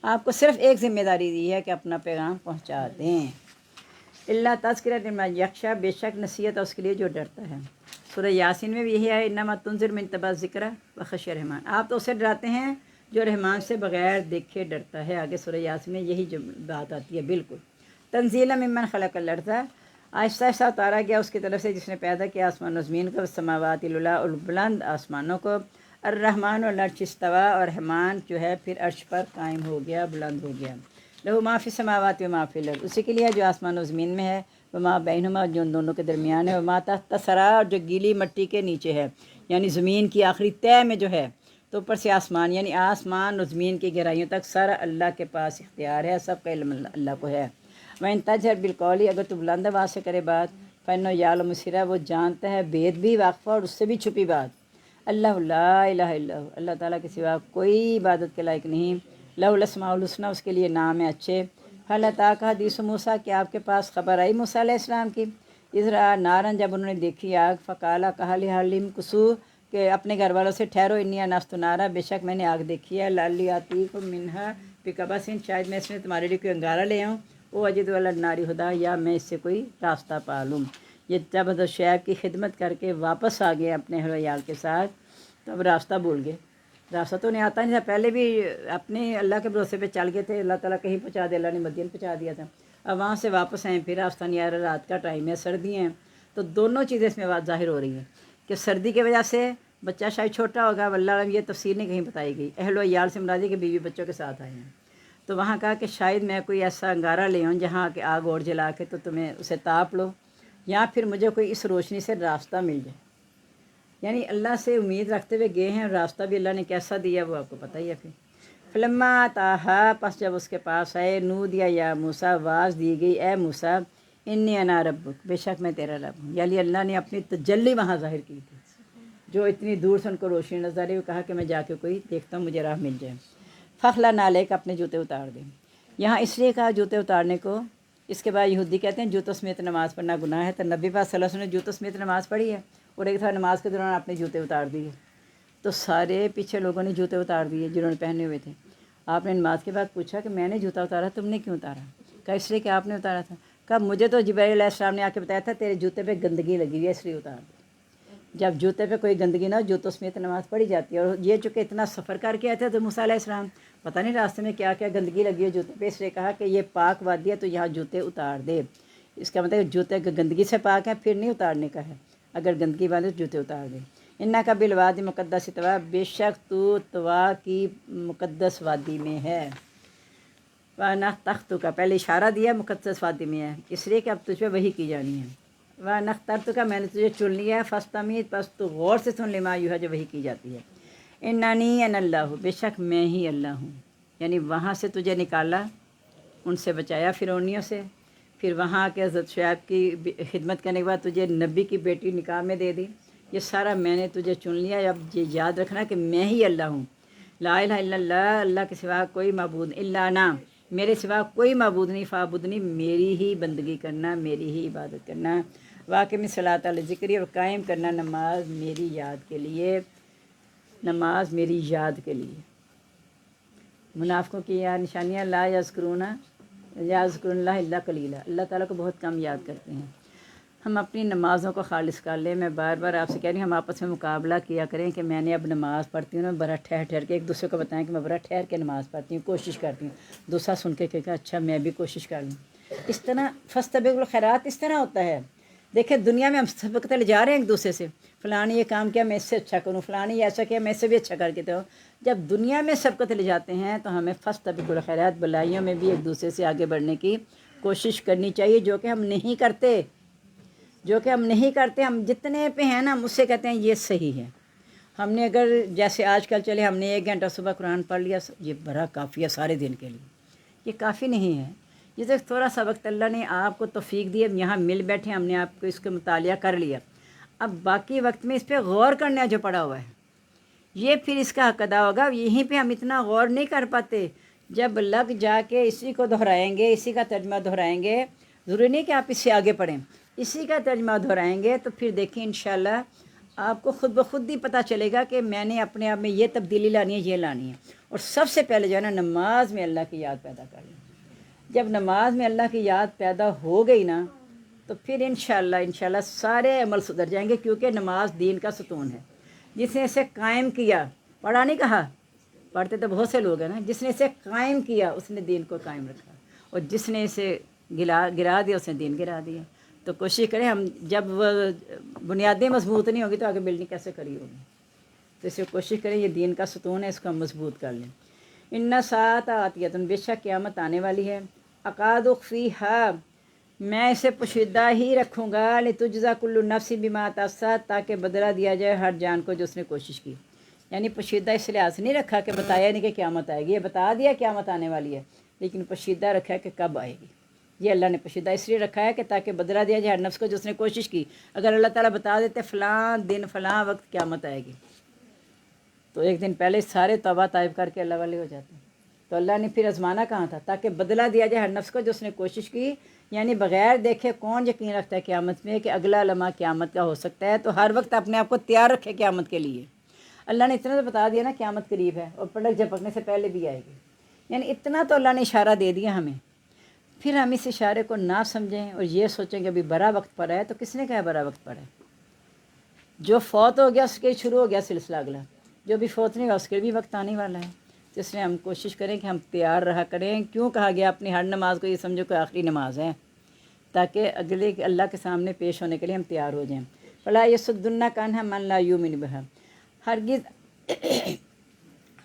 آپ کو صرف ایک ذمہ داری دی ہے کہ اپنا پیغام پہنچا دیں۔ اللہ تذکرۃ لمن یخشیٰ، بے شک نصیحت ہے اس کے لیے جو ڈرتا ہے۔ سورہ یاسین میں بھی یہی ہے انما تنذر من اتبع الذکر وخشی الرحمن، آپ تو اسے ڈراتے ہیں جو رحمان سے بغیر دیکھے ڈرتا ہے۔ آگے سورہ یاسین میں یہی بات آتی ہے بالکل۔ تنزیلا ممن خلق الارض، آہستہ آہستہ اتارا گیا اس کی طرف سے جس نے پیدا کیا آسمان و زمین کو، والسماوات العلی، اور بلند آسمانوں کو، الرحمن علی العرش استویٰ، اور رحمان جو ہے پھر عرش پر قائم ہو گیا، بلند ہو گیا۔ لہ ما فی السماوات و ما فی الارض، اسی کے لیے جو آسمان و زمین میں ہے، وما بینہما، جو ان دونوں کے درمیان ہے، وما تحت الثری، اور جو گیلی مٹی کے نیچے ہے، یعنی زمین کی آخری تہہ میں جو ہے، تو اوپر سے آسمان، یعنی آسمان اور زمین کی گہرائیوں تک سارا اللہ کے پاس اختیار ہے، سب کا علم اللہ کو ہے۔ وَإِن تَجْهَرْ بِالْقَوْلِ، اگر تو بلند آواز سے کرے بات، فَإِنَّهُ يَعْلَمُ السِّرَّ، وہ جانتا ہے بید بھی واقفہ اور اس سے بھی چھپی بات۔ اللہ لا الہ الا ہو، اللہ تعالیٰ کے سوا کوئی عبادت کے لائق نہیں۔ لہ الاسماء الحسنی، اس کے لیے نام ہے اچھے۔ هل اتاک حدیث موسیٰ، کہ آپ کے پاس خبر آئی موسیٰ علیہ السلام کی؟ اذ رأى نارا، جب انہوں نے دیکھی آگ، فقالا، کہا لأہلہم کثوا، کہ اپنے گھر والوں سے ٹھہرو، انی آنست نارا، بے شک میں نے آگ دیکھی ہے، لعلی آتیکم منہا بقبس، شاید میں اس میں تمہارے لیے کوئی انگارہ لے آؤں، او اجد علی النار ہدیٰ، یا میں اس سے کوئی راستہ پا لوں۔ یہ جب حضرت شعیب کی خدمت کر کے واپس آ گئے اپنے اہل و عیال کے ساتھ، تب راستہ بھول گئے، راستہ تو نہیں آتا نہیں تھا، پہلے بھی اپنے اللہ کے بھروسے پہ چل گئے تھے، اللہ تعالیٰ کہیں پہنچا دے، اللہ نے مدین پہنچا دیا تھا۔ اب وہاں سے واپس آئیں، پھر راستہ نہیں آ رہا، رات کا ٹائم ہے، سردی ہیں، تو دونوں چیزیں اس میں بات ظاہر ہو رہی ہیں کہ سردی کی وجہ سے بچہ شاید چھوٹا ہوگا، واللہ یہ تفسیر نہیں کہیں بتائی گئی، اہل و عیال سے مراد ہے کہ بیوی بچوں کے ساتھ آئے ہیں، تو وہاں کہا کہ شاید میں کوئی ایسا انگارہ لے آؤں جہاں کہ آگ اور جلا کے تو تمہیں اسے تاپ لو، یا پھر مجھے کوئی اس روشنی سے راستہ مل جائے۔ یعنی اللہ سے امید رکھتے ہوئے گئے ہیں، اور راستہ بھی اللہ نے کیسا دیا وہ آپ کو پتہ ہی ہے۔ پھر فلما آتاہا، پس جب اس کے پاس آئے، نودیا یا موسیٰ، آواز دی گئی اے موسیٰ، انی انا ربک، بے شک میں تیرا رب ہوں۔ یعنی اللہ نے اپنی تجلی وہاں ظاہر کی تھی، جو اتنی دور سے ان کو روشنی نظر آئی، وہ کہا کہ میں جا کے کوئی دیکھتا ہوں، مجھے راہ مل جائے۔ فخلا نعلیک، اپنے جوتے اتار دیں۔ یہاں اس لیے کہا جوتے اتارنے کو، اس کے بعد یہودی کہتے ہیں جوتوں سمیت نماز پڑھنا گناہ ہے، تو نبی پاک صلی اللہ علیہ وسلم نے جوتوں سمیت نماز پڑھی ہے، اور ایک تھا نماز کے دوران اپنے جوتے اتار دیے، تو سارے پیچھے لوگوں نے جوتے اتار دیے جنہوں نے پہنے ہوئے تھے۔ آپ نے نماز کے بعد پوچھا کہ میں نے جوتا اتارا، تم نے کیوں اتارا؟ کہا اس لیے کہ آپ نے اتارا تھا۔ کہا مجھے تو جبرائیل علیہ السلام نے آ کے بتایا تھا تیرے جوتے پہ گندگی لگی ہوئی ہے، اس لیے اتار دے۔ جب جوتے پہ کوئی گندگی نہ ہو، جوتوں سمیت نماز پڑھی جاتی ہے، اور یہ چونکہ اتنا سفر کر کے آئے تھے تو موسیٰ علیہ السلام، پتہ نہیں راستے میں کیا کیا گندگی لگی ہے جوتے پہ، اس لیے کہا کہ یہ پاک وادی ہے تو یہاں جوتے اتار دے۔ اس کا مطلب جوتے گندگی سے پاک ہیں پھر نہیں اتارنے کا ہے، اگر گندگی باندھے تو جوتے اتار دے۔ انک بالوادی المقدس طویٰ، بے شک تو طویٰ کی مقدس وادی میں ہے۔ وانا اخترتک، پہلے اشارہ دیا مقدس وادی میں ہے، اس لیے کہ اب تجھ پہ وحی کی جانی ہے۔ وانا اخترتک، میں نے تجھے چن لیا ہے، فاستمع، پس تو غور سے سن، لما یوحی، جو وحی کی جاتی ہے۔ اننی انا اللہ، بے شک میں ہی اللہ ہوں۔ یعنی وہاں سے تجھے نکالا، ان سے بچایا فرعونیوں سے، پھر وہاں کے حضرت شعیب کی خدمت کرنے کے بعد تجھے نبی کی بیٹی نکاح میں دے دی، یہ سارا میں نے تجھے چن لیا۔ اب یہ یاد رکھنا کہ میں ہی اللہ ہوں، لا الہ الا اللہ، اللہ کے سوا کوئی معبود، الا انا، میرے سوا کوئی معبود نہیں، فاعبدنی، میری ہی بندگی کرنا، میری ہی عبادت کرنا، واقم الصلاۃ لذکری، اور قائم کرنا نماز میری یاد کے لیے، نماز میری یاد کے لیے۔ منافقوں کی یہ نشانیاں، لا یذکرون اللہ الا قلیلا، اللہ تعالیٰ کو بہت کم یاد کرتے ہیں۔ ہم اپنی نمازوں کو خالص کر لیں. میں بار بار آپ سے کہہ رہی ہوں ہم آپس میں مقابلہ کیا کریں کہ میں نے اب نماز پڑھتی ہوں نا بڑا ٹھہر ٹھہر کے ایک دوسرے کو بتائیں کہ میں بڑا ٹھہر کے نماز پڑھتی ہوں, کوشش کرتی ہوں. دوسرا سن کے کہا اچھا میں بھی کوشش کر لوں. اس طرح فاستبقوا الخیرات اس طرح ہوتا ہے. دیکھیں دنیا میں ہم سبقت لے جا رہے ہیں ایک دوسرے سے, فلاں نے یہ کام کیا میں اس سے اچھا کروں, فلاں نے یہ ایسا کیا میں اس سے بھی اچھا کر کے دو. جب دنیا میں سبقت لے جاتے ہیں تو ہمیں فاستبقوا الخیرات بلائیوں میں بھی ایک دوسرے سے آگے بڑھنے کی کوشش کرنی چاہیے, جو کہ ہم نہیں کرتے. ہم جتنے پہ ہیں نا ہم اس سے کہتے ہیں یہ صحیح ہے. ہم نے اگر جیسے آج کل چلے ہم نے 1 گھنٹہ صبح قرآن پڑھ لیا, یہ بڑا کافی ہے سارے دن کے لیے. یہ کافی نہیں ہے. یہ تو تھوڑا سا وقت اللہ نے آپ کو توفیق دی, یہاں مل بیٹھے ہم نے آپ کو اس کا مطالعہ کر لیا. اب باقی وقت میں اس پہ غور کرنا جو پڑا ہوا ہے یہ پھر اس کا حق ادا ہوگا. یہیں پہ ہم اتنا غور نہیں کر پاتے. جب لگ جا کے اسی کو دہرائیں گے, اسی کا ترجمہ دہرائیں گے, ضروری نہیں کہ آپ اس سے آگے پڑھیں, اسی کا ترجمہ دہرائیں گے تو پھر دیکھیں انشاءاللہ آپ کو خود بخود ہی پتہ چلے گا کہ میں نے اپنے آپ میں یہ تبدیلی لانی ہے, یہ لانی ہے. اور سب سے پہلے جو ہے نا نماز میں اللہ کی یاد پیدا کر لیں. جب نماز میں اللہ کی یاد پیدا ہو گئی نا تو پھر انشاءاللہ سارے عمل سدھر جائیں گے, کیونکہ نماز دین کا ستون ہے. جس نے اسے قائم کیا, پڑھا نہیں کہا, پڑھتے تو بہت سے لوگ ہیں نا, جس نے اسے قائم کیا اس نے دین کو قائم رکھا, اور جس نے اسے گرا دیا اس نے دین گرا دیا. تو کوشش کریں ہم, جب وہ بنیادیں مضبوط نہیں ہوگی تو آگے بلڈنگ کیسے کری ہوگی. تو اسے کوشش کریں یہ دین کا ستون ہے, اس کو ہم مضبوط کر لیں. ان ساعۃ آتیۃ, بے شک قیامت آنے والی ہے. اکاد اخفیہا, میں اسے پوشیدہ ہی رکھوں گا. لتجزی کل نفس بما کسبت, تاکہ بدلہ دیا جائے ہر جان کو جو اس نے کوشش کی. یعنی پوشیدہ اس لحاظ سے نہیں رکھا کہ بتایا نہیں کہ قیامت آئے گی, یہ بتا دیا قیامت آنے والی ہے, لیکن پوشیدہ رکھا ہے کہ کب آئے گی. یہ اللہ نے پوشیدہ اس لیے رکھا ہے کہ تاکہ بدلہ دیا جائے ہر نفس کو جو اس نے کوشش کی. اگر اللہ تعالیٰ بتا دیتے فلاں دن فلاں وقت قیامت آئے گی تو ایک دن پہلے سارے توبہ طائب کر کے اللہ والے ہو جاتے ہیں. تو اللہ نے پھر آزمانا کہاں تھا, تاکہ بدلہ دیا جائے ہر نفس کو جو اس نے کوشش کی. یعنی بغیر دیکھے کون یقین رکھتا ہے قیامت میں کہ اگلا لمحہ قیامت کا ہو سکتا ہے. تو ہر وقت اپنے آپ کو تیار رکھے قیامت کے لیے. اللہ نے اتنا تو بتا دیا نا قیامت قریب ہے اور پلک جھپکنے سے پہلے بھی آئے گی. یعنی اتنا تو اللہ نے اشارہ دے دیا ہمیں. پھر ہم اس اشارے کو نہ سمجھیں اور یہ سوچیں کہ ابھی بڑا وقت پڑا ہے. تو کس نے کہا بڑا وقت پڑا ہے؟ جو فوت ہو گیا اس کے شروع ہو گیا سلسلہ اگلا, جو بھی فوت نہیں ہوا اس کے بھی وقت آنے والا ہے. تو اس لیے ہم کوشش کریں کہ ہم تیار رہا کریں. کیوں کہا گیا اپنی ہر نماز کو یہ سمجھو کہ آخری نماز ہے, تاکہ اگلے اللہ کے سامنے پیش ہونے کے لیے ہم تیار ہو جائیں. فلا یصدن عنہا من لا یؤمن بہا, ہرگز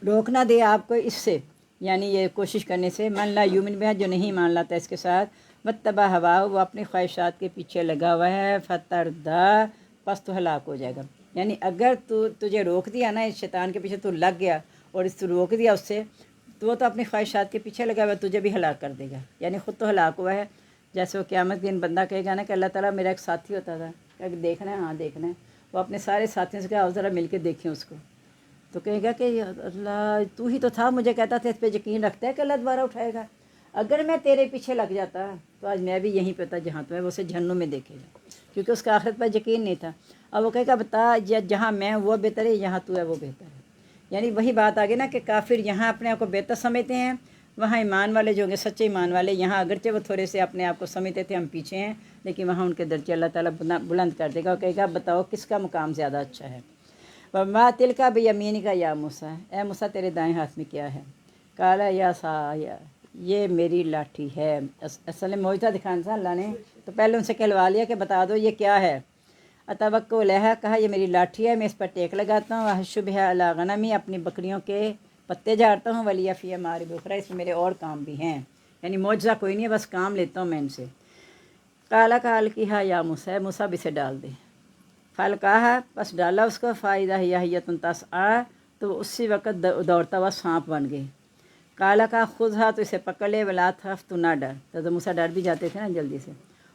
روکنا دے آپ کو اس سے, یعنی یہ کوشش کرنے سے, من لا یؤمن بہا جو نہیں مان لاتا اس کے ساتھ, واتبع ہواہ وہ اپنی خواہشات کے پیچھے لگا ہوا ہے, فتردہ پس تو ہلاک ہو جائے گا. یعنی اگر تجھے روک دیا نا اس شیطان کے پیچھے, تو لگ گیا اور اس تو روک دیا اس سے, تو وہ تو اپنی خواہشات کے پیچھے لگا ہوا ہے, تجھے بھی ہلاک کر دے گا. یعنی خود تو ہلاک ہوا ہے. جیسے وہ قیامت کے دن بندہ کہے گا نا کہ اللہ تعالیٰ میرا ایک ساتھی ہوتا تھا, کہ دیکھنا ہے, ہاں دیکھنا ہے. وہ اپنے سارے ساتھیوں سے کہا آؤ ذرا مل کے دیکھیں اس کو. تو کہے گا کہ اللہ تو ہی تو تھا, مجھے کہتا تھا اس پہ یقین رکھتا ہے کہ اللہ دوبارہ اٹھائے گا. اگر میں تیرے پیچھے لگ جاتا تو آج میں بھی یہیں پہ تھا جہاں تو ہے. وہ اسے جہنم میں دیکھے گا, کیونکہ اس کا آخرت پر یقین نہیں تھا. اب وہ کہے گا بتا جہاں میں وہ بہتر ہے, یہاں تو ہے وہ بہتر ہے. یعنی وہی بات آگے نا کہ کافر یہاں اپنے آپ کو بہتر سمجھتے ہیں, وہاں ایمان والے جو ہوں گے سچے ایمان والے, یہاں اگرچہ وہ تھوڑے سے اپنے آپ کو سمجھتے تھے ہم پیچھے ہیں, لیکن وہاں ان کے درجے اللہ تعالیٰ بلند کر دے گا اور کہے گا بتاؤ کس کا مقام زیادہ اچھا ہے. وما تلک بیمینک یا موسیٰ, اے موسیٰ تیرے دائیں ہاتھ میں کیا ہے؟ قال یا عصای, یہ میری لاٹھی ہے. اصل میں معجزہ دکھانا تھا اللہ نے, تو پہلے ان سے کہلوا لیا کہ بتا دو یہ کیا ہے. اتوکل علیہا, کہا یہ میری لاٹھی ہے, میں اس پر ٹیک لگاتا ہوں. احش بہا علی غنمی, اپنی بکریوں کے پتے جھاڑتا ہوں. ولی فیہا مآرب اخری, اس میں میرے اور کام بھی ہیں. یعنی معجزہ کوئی نہیں ہے, بس کام لیتا ہوں میں ان سے. قال القیہا یا موسیٰ, موسیٰ بھی اسے ڈال دے. فالقاہا, بس ڈالا اس کو. فاذا ہی حیۃ تسعیٰ, تو اسی وقت دوڑتا ہوا سانپ بن گئی. قال کا خذھا, تو اسے پکڑ لے. ولا تخف, تو نہ ڈر. تو موسیٰ ڈر بھی جاتے تھے نا جلدی سے,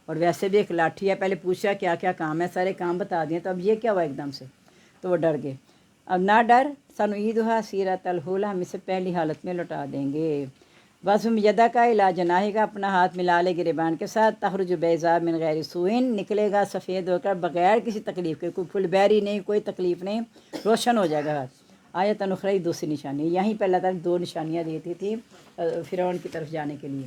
اور ویسے بھی ایک لاٹھی ہے. پہلے پوچھا کیا کیا کام ہے, سارے کام بتا دیے, تو اب یہ کیا ہوا ایک دم سے, تو وہ ڈر گئے. اب نہ ڈر, سنعیدھا سیرۃ الاولیٰ, ہم اسے پہلی حالت میں لوٹا دیں گے. وضم یدک الی جناحک, اپنا ہاتھ ملا لے گریبان کے ساتھ. تخرج بیضاء من غیر سوء, نکلے گا سفید ہو کر بغیر کسی تکلیف کے, کوئی پھل بیری نہیں, کوئی تکلیف نہیں, روشن ہو جائے گا ہاتھ. آیت اخری, دوسری نشانی. یہیں پہ اللہ تعالیٰ نے 2 نشانیاں دی تھی فرعون کی طرف جانے کے لیے.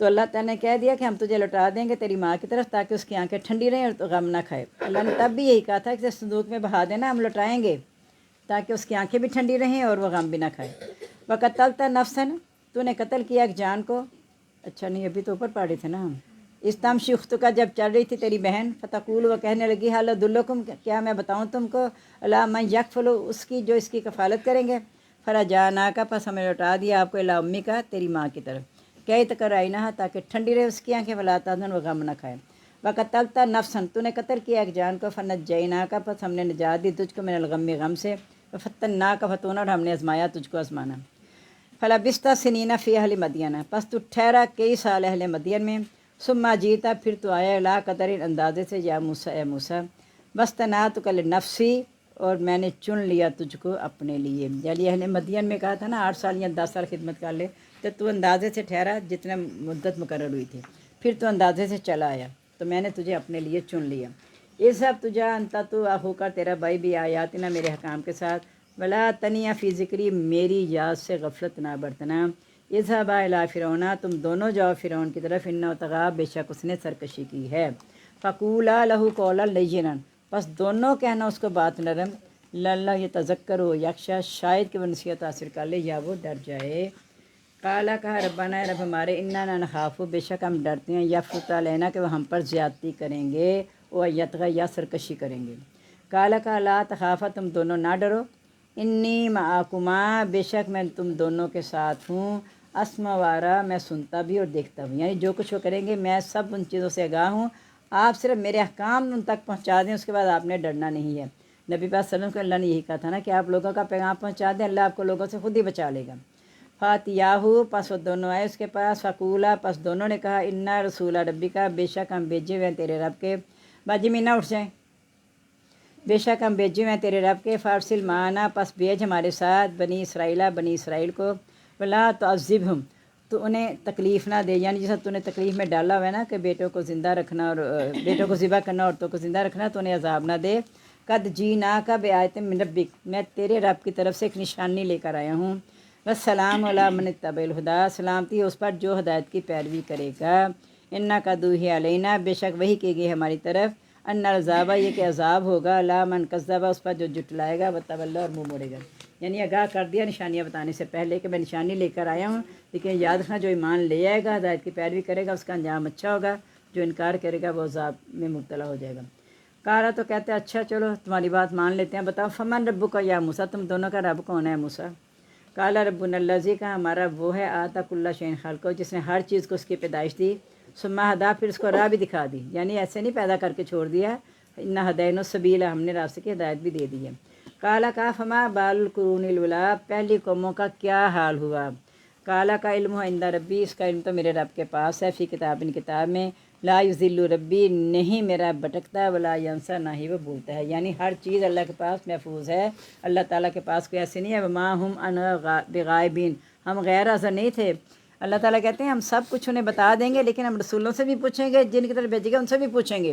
تو اللہ تعالیٰ نے کہہ دیا کہ ہم تجھے لوٹا دیں گے تیری ماں کی طرف تاکہ اس کی آنکھیں ٹھنڈی رہیں اور تو غم نہ کھائے۔ اللہ نے تب بھی یہی کہا تھا کہ صندوق میں بہا دینا، ہم لوٹائیں گے تاکہ اس کی آنکھیں بھی ٹھنڈی رہیں اور وہ غم بھی نہ کھائے۔ وَقَتَلْتَ نَفْسًا، تو نے قتل کیا ایک جان کو۔ اچھا نہیں، ابھی تو اوپر پڑھے تھے نا ہم۔ استمشی اختک، جب چل رہی تھی تیری بہن، فتقول، وہ کہنے لگی، حل ادلکم، کیا میں بتاؤں تم کو، الا من یکفل، اس کی جو اس کی کفالت کریں گے۔ فرجعناک، پس ہمیں لوٹا دیا آپ کو، الی امیک، تیری ماں کی طرف، کئی تقرینہ، تاکہ ٹھنڈی رہے اس کی آنکھیں، ولا تحزن، وہ غم نہ کھائے۔ وقتلت نفسا، تو نے قتل کیا ایک جان کو، فنجیناک، پس ہم نے نجات دی تجھ کو، من الغم، غم سے، وفتناک فتونا، اور ہم نے آزمایا تجھ کو آزمانا۔ فلبثت سنین فی اہل مدین، پس تو ٹھہرا کئی سال اہل مدین میں، ثم جیتا، پھر تو آیا، الی قدر، اندازے سے، یا موسیٰ، اے موسیٰ، واصطنعتک لنفسی، اور میں نے چن لیا تجھ کو اپنے لیے۔ یعنی اہل مدین میں کہا تھا نا 8 سال یا 10 سال خدمت کر لے، تو اندازے سے ٹھہرا جتنا مدت مقرر ہوئی تھی، پھر تو اندازے سے چلا آیا، تو میں نے تجھے اپنے لیے چن لیا۔ اذهب، تجا انتا، تو ہو کر تیرا بھائی بھی، آیاتنا، میرے حکام کے ساتھ، ولا تنیا فی ذکری، میری یاد سے غفلت نہ برتنا۔ اذهب الی فرعون، تم دونوں جاؤ فرعون کی طرف، انہ طغی، بے شک اس نے سرکشی کی ہے۔ فقولا لہ قولا لینا، پس دونوں کہنا اس کو بات نرم، لعلہ یتذکر یخشی، شاید کہ وہ نصیحت حاصل کر لے یا وہ ڈر جائے۔ قالا، کہا، ربنا، رب ہمارے، اننا نخاف، بے شک ہم ڈرتے ہیں، یفرط علینا، کہ وہ ہم پر زیادتی کریں گے، اور یطغی، یا سرکشی کریں گے۔ قالا، کہا، لا تخافا، تم دونوں نہ ڈرو، انی معکما، بے شک میں تم دونوں کے ساتھ ہوں، اسمع وارا، میں سنتا بھی اور دیکھتا ہوں، یعنی جو کچھ وہ کریں گے میں سب ان چیزوں سے آگاہ ہوں، آپ صرف میرے احکام ان تک پہنچا دیں، اس کے بعد آپ نے ڈرنا نہیں ہے۔ نبی پاک صلی اللہ علیہ وسلم کو اللہ نے یہی کہا تھا نا کہ آپ لوگوں کا پیغام پہنچا دیں، اللہ آپ کو لوگوں سے خود ہی بچا لے گا۔ فاتیاہو، پس وہ دونوں آئے اس کے پاس، فقولا، پس دونوں نے کہا، انا رسول ربی کا، بے شک ہم بھیجے ہوئے ہیں تیرے رب کے، باجی مینا اٹھ جائیں، بے شک ہم بھیجے ہوئے ہیں تیرے رب کے، فارسل معنا، پس بھیج ہمارے ساتھ، بنی اسرائیل کو، ولا تعذبہم، تو انہیں تکلیف نہ دے، یعنی جیسا تو نے تکلیف میں ڈالا ہوا ہے نا کہ بیٹوں کو زندہ رکھنا اور بیٹوں کو ذبح کرنا، عورتوں کو زندہ رکھنا، تو انہیں عذاب نہ دے۔ قد جیناک بآیۃ من ربک، میں تیرے رب کی طرف سے ایک نشانی لے کر آیا ہوں، والسلام علی من اتبع الہدی، سلامتی اس پر جو ہدایت کی پیروی کرے گا۔ انک دوحی علینا، بے شک وحی کی گئی ہماری طرف، ان العذاب، یہ کہ عذاب ہوگا، لا من کذب، اس پر جو جھٹلائے گا، وتولی، اور منہ موڑے گا۔ یعنی آگاہ کر دیا نشانیاں بتانے سے پہلے کہ میں نشانی لے کر آیا ہوں، لیکن یاد رکھنا جو ایمان لے آئے گا، ہدایت کی پیروی کرے گا، اس کا انجام اچھا ہوگا، جو انکار کرے گا وہ عذاب میں مبتلا ہو جائے گا۔ کارا، تو کہتے ہیں اچھا چلو تمہاری بات مان لیتے ہیں، بتاؤ، فمن ربک یا موسیٰ، تم دونوں کا رب کون ہے موسیٰ؟ قال ربنا الذی، کا ہمارا وہ ہے، آتا کل شیء خلقہ، جس نے ہر چیز کو اس کی پیدائش دی، ثم ہدا، پھر اس کو راہ بھی دکھا دی، یعنی ایسے نہیں پیدا کر کے چھوڑ دیا، انا ہدینہ السبیل، ہم نے راستے کی ہدایت بھی دے دی ہے۔ کالا، کا، فما بال القرون الاولی، پہلی قوموں کا کیا حال ہوا؟ کالا، کا، علم عند ربی، اس کا علم تو میرے رب کے پاس ہے، فی کتاب، ان کتاب میں، لا یضل ربی، نہیں میرا بھٹکتا، ولا ینسیٰ، نہ ہی وہ بھولتا ہے، یعنی ہر چیز اللہ کے پاس محفوظ ہے، اللہ تعالیٰ کے پاس کوئی ایسی نہیں ہے، وما ہم عن بغائبین، ہم غیر حاضر نہیں تھے۔ اللہ تعالیٰ کہتے ہیں ہم سب کچھ انہیں بتا دیں گے، لیکن ہم رسولوں سے بھی پوچھیں گے، جن کی طرف بھیجے گے ان سے بھی پوچھیں گے،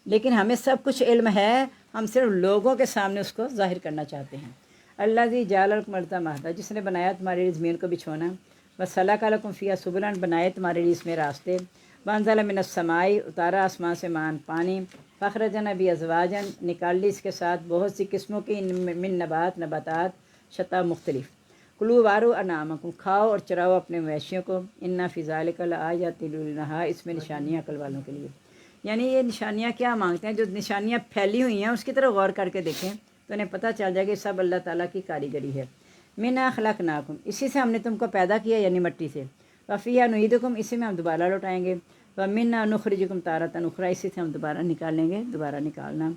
لیکن ہمیں سب کچھ علم ہے، ہم صرف لوگوں کے سامنے اس کو ظاہر کرنا چاہتے ہیں۔ الذی جعل لکم الارض مہدا، جس نے بنایا تمہارے لیے زمین کو بچھونا، وسلک لکم فیہا سبلا، بنائے تمہارے لیے اس میں راستے، وانزل من السماء، اتارا آسمان سے پانی، فاخرجنا بہ ازواجا، نکال لی اس کے ساتھ بہت سی قسموں کی، من نباتات شتى مختلف، کلوا وارو انعامکم، کھاؤ اور چراؤ اپنے مویشیوں کو، ان فی ذلک لآیات للنہا، اس میں نشانیاں عقل والوں کے لیے۔ یعنی یہ نشانیاں کیا مانگتے ہیں؟ جو نشانیاں پھیلی ہوئی ہیں اس کی طرف غور کر کے دیکھیں تو انہیں پتہ چل جائے کہ سب اللہ تعالیٰ کی کاریگری ہے۔ منا خلقناکم، اسی سے ہم نے تم کو پیدا کیا، یعنی مٹی سے، وفیہا نعیدکم، اسی میں ہم دوبارہ لوٹائیں گے، ومنا نخرجکم تارۃ اخری، اسی سے ہم دوبارہ نکالیں گے، دوبارہ نکالنا،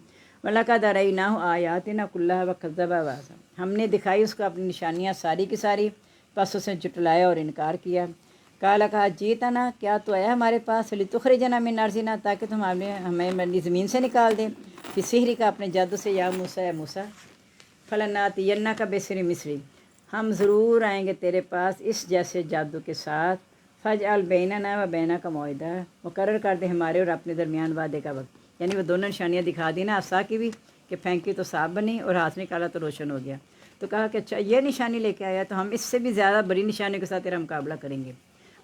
وَلَقَدْ أَرَيْنَاهُ آيَاتِنَا كُلَّهَا وَكَذَّبَ وَأَبَىٰ، ہم نے دکھائی اس کو اپنی نشانیاں ساری کی ساری، پس اس نے جھٹلایا اور انکار کیا۔ قال، کہا، جیتنا، کیا تو آیا ہمارے پاس، لتخرجنا من ارضنا، تاکہ تم ہمیں اپنی زمین سے نکال دیں، بسحرک، اپنے جادو سے، یا موسیٰ، اے موسیٰ، فلناتینک بسحر مثلی، ہم ضرور آئیں گے تیرے پاس اس جیسے جادو کے ساتھ، فاجعل بیننا و بینک موعدا، مقرر کر دے ہمارے اور اپنے درمیان وعدے کا وقت، یعنی وہ دونوں نشانیاں دکھا دی نا، عصا کی بھی کہ پھینکی تو صاف بنی اور ہاتھ نکالا تو روشن ہو گیا، تو کہا کہ اچھا یہ نشانی لے کے آیا تو ہم اس سے بھی زیادہ بڑی نشانیوں کے ساتھ تیرا مقابلہ کریں گے۔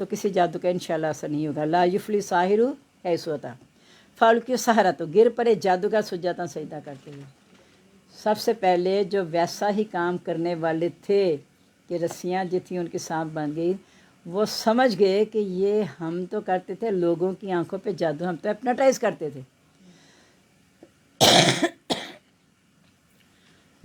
تو کسی جادو کا انشاءاللہ اثر نہیں ہوگا۔ لا یفلی ساحر ایسو ہوتا فال کی سہارا، تو گر پڑے جادوگر سجاتا سجدہ کرتے ہوئے۔ سب سے پہلے جو ویسا ہی کام کرنے والے تھے کہ رسیاں جو تھیں ان کی سانپ بن گئی، وہ سمجھ گئے کہ یہ ہم تو کرتے تھے لوگوں کی آنکھوں پہ جادو، ہم تو ہپنوٹائز کرتے تھے۔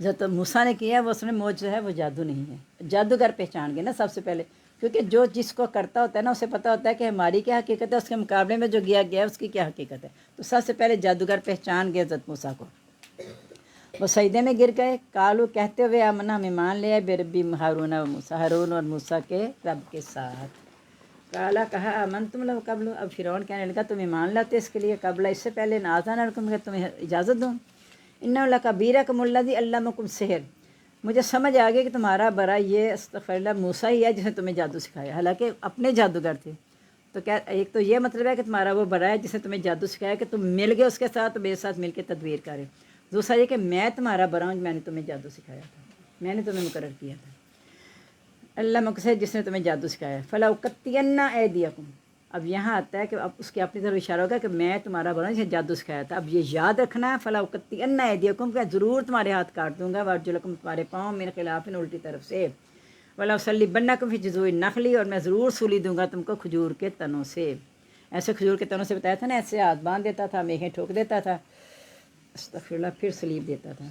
جو تو موسیٰ نے کیا وہ اس میں معجزہ ہے، وہ جادو نہیں ہے۔ جادوگر پہچان گئے نا سب سے پہلے، کیونکہ جو جس کو کرتا ہوتا ہے نا اسے پتہ ہوتا ہے کہ ہماری کیا حقیقت ہے، اس کے مقابلے میں جو گیا ہے اس کی کیا حقیقت ہے۔ تو سب سے پہلے جادوگر پہچان گئے حضرت موسیٰ کو، وہ سجدے میں گر گئے۔ کالو کہتے ہوئے آمنا، ہم ایمان لے آئے بے ربی ہارون و موسیٰ، ہارون اور موسیٰ کے رب کے ساتھ۔ کالا کہا آمن تم لو قبل، اب فرعون کہنے لگا تم ایمان لاتے اس کے لیے قبل، اس سے پہلے نازان رکم کہ تمہیں اجازت دوں۔ انہ لکبیرکم الذی علمکم سحر، مجھے سمجھ آ گیا کہ تمہارا بڑا یہ استغفر اللہ موسیٰ ہی ہے جس نے تمہیں جادو سکھایا، حالانکہ اپنے جادوگر تھے۔ تو کیا ایک تو یہ مطلب ہے کہ تمہارا وہ بڑا ہے جس نے تمہیں جادو سکھایا کہ تم مل گئے اس کے ساتھ، تو میرے ساتھ مل کے تدبیر کرے۔ دوسرا یہ کہ میں تمہارا بڑا ہوں، میں نے تمہیں جادو سکھایا تھا، میں نے تمہیں مقرر کیا تھا۔ اللہ مقصد جس نے تمہیں جادو سکھایا۔ فلا اقطعن ایدیکم، اب یہاں آتا ہے کہ اب اس کی اپنی طرف اشارہ ہوگا کہ میں تمہارا بڑا ہوں جس نے جادو سکھایا تھا۔ اب یہ یاد رکھنا ہے، فلا اقطعن ایدیکم، کہ ضرور تمہارے ہاتھ کاٹ دوں گا، وارجلکم تمہارے پاؤں من خلاف الٹی طرف سے، ولا اصلبنکم فی جذوع النخل، اور میں ضرور سولی دوں گا تم کو کھجور کے تنوں سے۔ ایسے کھجور کے تنوں سے بتایا تھا نا، ایسے ہاتھ باندھ دیتا تھا، میخیں ٹھوک دیتا تھا، استغفر اللہ، پھر سلیب دیتا تھا۔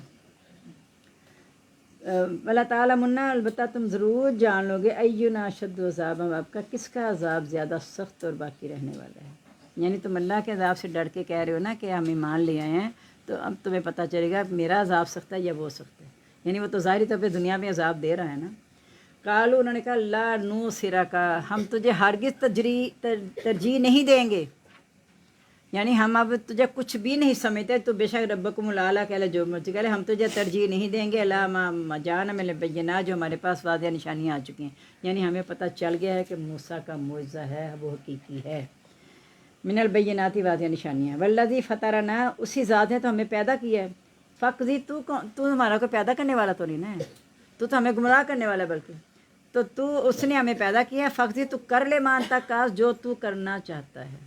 اللہ تعالیٰ منا، البتہ تم ضرور جان لو گے اینا اشد عذاب، آپ کا کس کا عذاب زیادہ سخت اور باقی رہنے والا ہے۔ یعنی تم اللہ کے عذاب سے ڈر کے کہہ رہے ہو نا کہ ہم ایمان لے آئے ہیں، تو اب تمہیں پتہ چلے گا میرا عذاب سخت ہے یا وہ سخت ہے، یعنی وہ تو ظاہری طور پہ دنیا میں عذاب دے رہا ہے نا۔ قالوا، انہوں نے کہا لا نوصرک، ہم تجھے ہرگز ترجیح نہیں دیں گے، یعنی ہم اب تجھے کچھ بھی نہیں سمجھتے، تو بے شک ربکم الاعلیٰ کہہ لے جو مرضی کہہ لے، ہم تجھے ترجیح نہیں دیں گے، ما جانا من البینات، جو ہمارے پاس واضح نشانیاں آ چکی ہیں، یعنی ہمیں پتہ چل گیا ہے کہ موسیٰ کا معجزہ ہے وہ حقیقی ہے۔ من البینات، واضح نشانیاں۔ والذی فطرنا، اسی ذات ہے تو ہمیں پیدا کیا ہے۔ فقضی، تو ہمارا کوئی پیدا کرنے والا تو نہیں نا ہے، تو ہمیں گمراہ کرنے والا، بلکہ تو اس نے ہمیں پیدا کیا ہے۔ فقضی، تو کر لے مان تک کاش جو تو کرنا چاہتا ہے،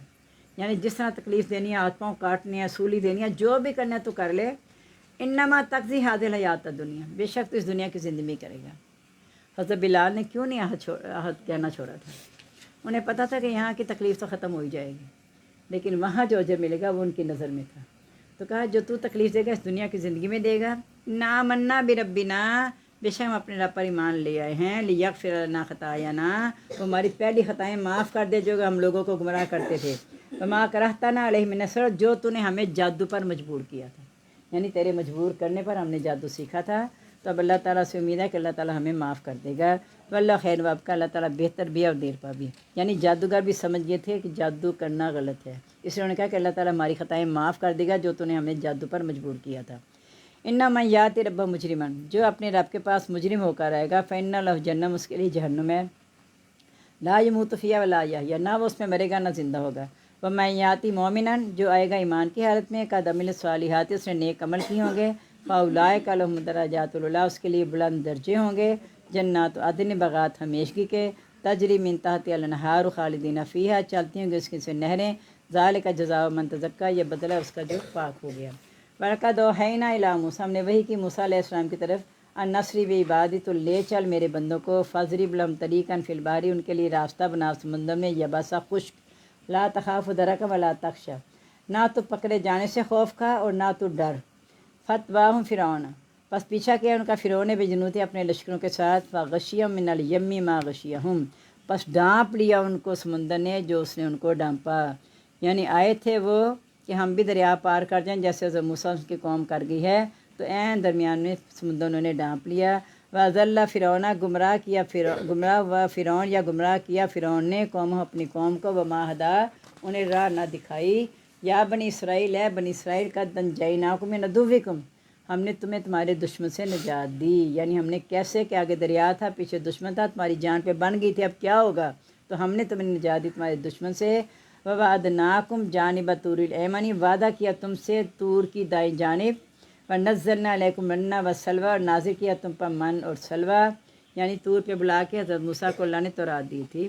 یعنی جس طرح تکلیف دینی ہے، ہاتھ پاؤں کاٹنے ہیں، سولی دینی ہے، جو بھی کرنا ہے تو کر لے۔ انما تقضی هذه الحیات الدنیا، بے شک تو اس دنیا کی زندگی کرے گا۔ حضرت بلال نے کیوں نہیں عہد کہنا چھوڑا تھا؟ انہیں پتہ تھا کہ یہاں کی تکلیف تو ختم ہو ہی جائے گی، لیکن وہاں جو اجر ملے گا وہ ان کی نظر میں تھا۔ تو کہا جو تو تکلیف دے گا اس دنیا کی زندگی میں دے گا۔ نامنا بربنا، بے شک ہم اپنے رب پر ایمان لے آئے ہیں، لیغفر لنا خطایانا، وہ ہماری پہلی خطائیں معاف کر دے جو کہ ہم لوگوں کو گمراہ کرتے تھے۔ وما کرہتنا علیہ من السحر، جو تو نے ہمیں جادو پر مجبور کیا تھا، یعنی تیرے مجبور کرنے پر ہم نے جادو سیکھا تھا۔ تو اب اللہ تعالیٰ سے امید ہے کہ اللہ تعالیٰ ہمیں معاف کر دے گا۔ تو اللہ خیر واب کا، اللہ تعالیٰ بہتر بھی اور دیر پا بھی، یعنی جادوگر بھی سمجھ گئے تھے کہ جادو کرنا غلط ہے، اس لیے انہوں نے کہا کہ اللہ تعالیٰ ہماری خطائیں معاف کر دے گا جو تو نے ہمیں جادو پر مجبور کیا تھا۔ انما یاتی رب مجرمن، جو اپنے رب کے پاس مجرم ہو کر آئے گا، فإن لہ جہنم، اس کے لیے جہنم ہے، لا یموت فیہا ولا یحییٰ، نہ وہ اس میں مرے گا نہ زندہ ہوگا۔ ومن یاتی مومنن، جو آئے گا ایمان کی حالت میں، قد عمل الصالحات، اس نے نیک عمل کی ہوں گے، فاولئک لہم درجات العلیٰ، اس کے لیے بلند درجے ہوں گے، جنات عدن، باغات ہمیشگی کے، تجری من تحتہا الانہار خالدین فیہا، چلتی ہوں گے اس کی سے نہریں، ذالک جزاء من تزکیٰ، یہ بدلہ اس کا جو پاک ہو گیا۔ وَلَقَدْ أَوْحَيْنَا إِلَىٰ موسیٰ، ہم نے وحی کی موسیٰ علیہ السلام کی طرف، ان نصری بعبادی، تو لے چل میرے بندوں کو، فضرب لہم طریقا فی البحر، ان کے لیے راستہ بنا سمندر میں، یبسا خشک، لا تخاف درکا ولا تخشی، نہ تو پکڑے جانے سے خوف کھا اور نہ تو ڈر۔ فتبعہم فرعون، پس پیچھا کیا ان کا فرعون بجنودہ، اپنے لشکروں کے ساتھ، فغشیہم من الیم ما غشیہم، پس ڈانپ لیا ان کو سمندر نے جو اس نے ان کو ڈانپا، یعنی آئے تھے وہ کہ ہم بھی دریا پار کر جائیں جیسے حضرت موسیٰ کی قوم کر گئی ہے، تو عین درمیان میں سمندر انہوں نے ڈانپ لیا۔ وَأَضَلَّ فرعون، گمراہ ہوا فرعون یا گمراہ کیا فرعون نے قوم، اپنی قوم کو، وما ہدا، انہیں راہ نہ دکھائی، یا بنی اسرائیل، ہے بنی اسرائیل، قد نجیناکم من عدوکم، ہم نے تمہیں تمہارے دشمن سے نجات دی، یعنی ہم نے کیسے کہ آگے دریا تھا پیچھے دشمن تھا، تمہاری جان پہ بن گئی تھی، اب کیا ہوگا، تو ہم نے تمہیں نجات دی تمہارے دشمن سے۔ وَوَعَدْنَاكُمْ جَانِبَ طُورِ الْأَيْمَنِ، وعدہ کیا تم سے طور کی دائیں جانب، وَنَزَّلْنَا عَلَيْكُمْ مَنَّ وَالسَّلْوَىٰ، اور نازل کیا تم پر من اور سلوہ، یعنی طور پہ بلا کے حضرت موسیٰ کو اللہ نے تورات دی تھی،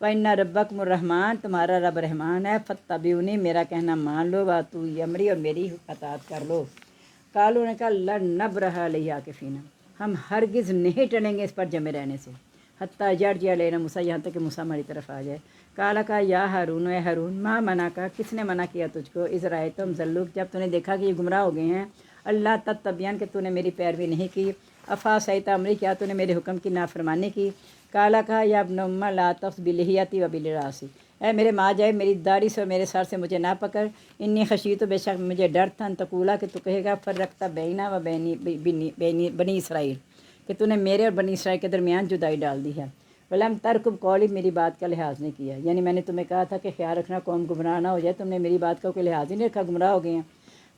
وَإِنَّ رَبَّكُمُ الرَّحْمَٰن، تمہارا رب رحمان ہے، فَاتَّبِعُونِی، میرا کہنا مان لو، وَأَطِیعُوا امری، اور میری اطاعت کر لو۔ قالوا نے کہا لن نبرح علیہ عاکفین، ہم ہرگز نہیں ٹلیں گے اس پر جمے رہنے سے، حتیٰ یرجع الینا موسیٰ، یہاں تک کہ موسیٰ ہماری طرف آ جائے۔ قال کہا یا ہارون، اے ہارون، ما منع کا، کس نے منع کیا تجھ کو، اذ رأیتہم ضلوا، جب تو نے دیکھا کہ یہ گمراہ ہو گئے ہیں، اللہ تتبعن، کہ تو نے میری پیروی نہیں کی، افعصیت امری، کیا تو نے میرے حکم کی نافرمانی کی۔ قال کہا یا ابن ام لا تأخذ بلحیتی وبرأسی، اے میرے ماں جائے، میری داڑھی سے اور میرے سر سے مجھے نہ پکڑ، انی خشیت، بے شک مجھے ڈر تھا، ان تقولا، کہ تو کہے گا فرقت بینا و بنی اسرائیل، کہ تو نے میرے اور بنی اسرائیل کے درمیان جدائی ڈال دی ہے۔ ولم ترکب قولی، میری بات کا لحاظ نہیں کیا، یعنی میں نے تمہیں کہا تھا کہ خیال رکھنا قوم گمراہ نہ ہو جائے، تم نے میری بات کا کوئی لحاظ ہی نہیں رکھا، گمراہ ہو گئے ہیں۔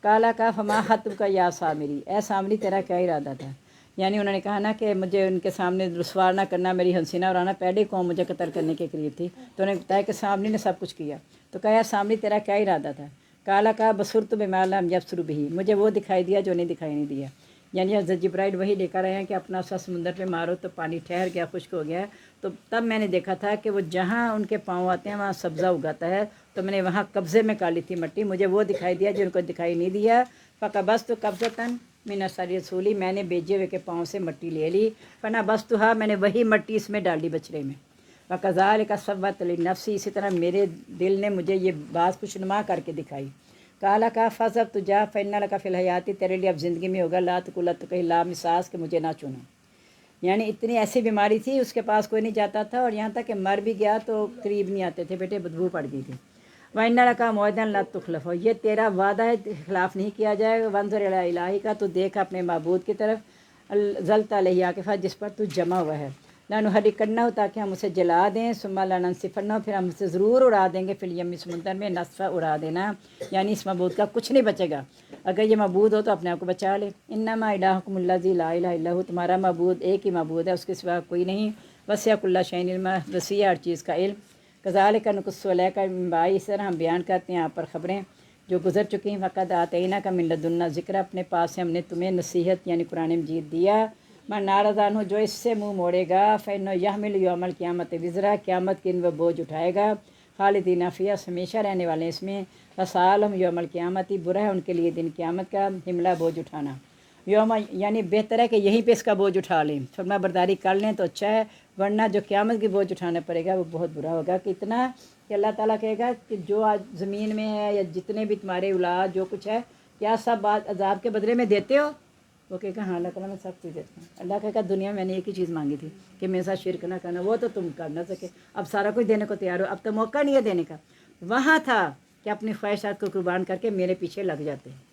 کالا کا فما خطب کا یا سامری، اے سامری تیرا کیا ارادہ تھا، یعنی انہوں نے کہا نا کہ مجھے ان کے سامنے رسوا نہ کرنا، میری ہنسی نہ اڑانا، پہلے قوم مجھے قتل کرنے کے قریب تھی، تو انہوں نے بتایا کہ سامری نے سب کچھ کیا، تو کہا یا سامری تیرا کیا ارادہ تھا۔ کالا کا بصرت بما لم یبصر بہ، مجھے وہ دکھائی دیا جو نہیں دکھائی نہیں دیا، یعنی حضرت جبرائیل وہی لے کر آئے ہیں کہ اپنا سا سمندر پہ مارو تو پانی ٹھہر گیا، خشک ہو گیا، تو تب میں نے دیکھا تھا کہ وہ جہاں ان کے پاؤں آتے ہیں وہاں سبزہ اگاتا ہے، تو میں نے وہاں قبضے میں کالی تھی مٹی، مجھے وہ دکھائی دیا جن کو دکھائی نہیں دیا۔ فقبضت قبضۃ من اثر رسولی، میں نے بھیجے ہوئے کے پاؤں سے مٹی لے لی، فنبذتھا، میں نے وہی مٹی اس میں ڈال دی بچڑے میں۔ وکذالک سوّلت لی نفسی، اسی طرح میرے دل نے مجھے یہ بات خوشنما کر کے دکھائی۔ کالا کا فذهب، تو جا، فإن لک فی الحیات، تیرے لیے اب زندگی میں ہوگا، لا تقل کہیں لا مساس، کہ مجھے نہ چنو، یعنی اتنی ایسی بیماری تھی اس کے پاس کوئی نہیں جاتا تھا، اور یہاں تک کہ مر بھی گیا تو قریب نہیں آتے تھے، بیٹے بدبو پڑ گئی تھی۔ وَإِنَّ لَكَ مَوْعِدًا لَن تُخْلَفَهُ، یہ تیرا وعدہ ہے، خلاف نہیں کیا جائے گا۔ وَانظُرْ إِلَىٰ إِلَٰهِكَ، تو دیکھ اپنے معبود کی طرف، ظلت علیہ عاکفہ، جس پر تو جمع ہوا ہے، لَنُحْرِقَنَّهُ، تاکہ ہم اسے جلا دیں، ثُمَّ لَنَنسِفَنَّهُ، پھر ہم اسے ضرور اڑا دیں گے، فی الیمی، سمندر میں، نسفہ، اڑا دینا، یعنی اس معبود کا کچھ نہیں بچے گا، اگر یہ معبود ہو تو اپنے آپ کو بچا لے۔ انما الہکم الذی لا الہ الا هو، تمہارا معبود ایک ہی معبود ہے، اس کے سوا کوئی نہیں۔ وسع کل شیء علما، وسیع ہر چیز کا علم۔ کذالک نقص علیک من انباء، اس طرح ہم بیان کرتے ہیں آپ پر خبریں جو گزر چکی ہیں۔ وقد آتیناک من لدنا ذکر، اپنے پاس سے ہم نے تمہیں نصیحت یعنی قرآن مجید دیا۔ من اعرض عنہ، جو اس سے منہ موڑے گا، فإنہ یحمل یوم القیامت وزرا، قیامت کے دن وہ بوجھ اٹھائے گا، خالدین فیہا، ہمیشہ رہنے والے ہیں اس میں، وساء لہم یوم القیامت، برا ہے ان کے لیے دن قیامت کا، حملہ، بوجھ اٹھانا، یوم، یعنی بہتر ہے کہ یہیں پہ اس کا بوجھ اٹھا لیں، فرما برداری کر لیں تو اچھا ہے، ورنہ جو قیامت کی بوجھ اٹھانا پڑے گا وہ بہت برا ہوگا۔ کہ اتنا کہ اللہ تعالیٰ کہے گا کہ جو آج زمین میں ہے یا جتنے بھی تمہارے اولاد جو کچھ ہے، کیا سب بات عذاب کے بدلے میں دیتے ہو؟ وہ کہے گا ہاں اللہ تعالیٰ میں سب کچھ دیتا ہوں۔ اللہ کہے گا دنیا میں نے ایک ہی چیز مانگی تھی کہ میرے ساتھ شرک نہ کرنا، وہ تو تم کر نہ سکے، اب سارا کچھ دینے کو تیار ہو، اب تو موقع نہیں ہے دینے کا۔ وہاں تھا کہ اپنی خواہشات کو قربان کر کے میرے پیچھے لگ جاتے ہیں۔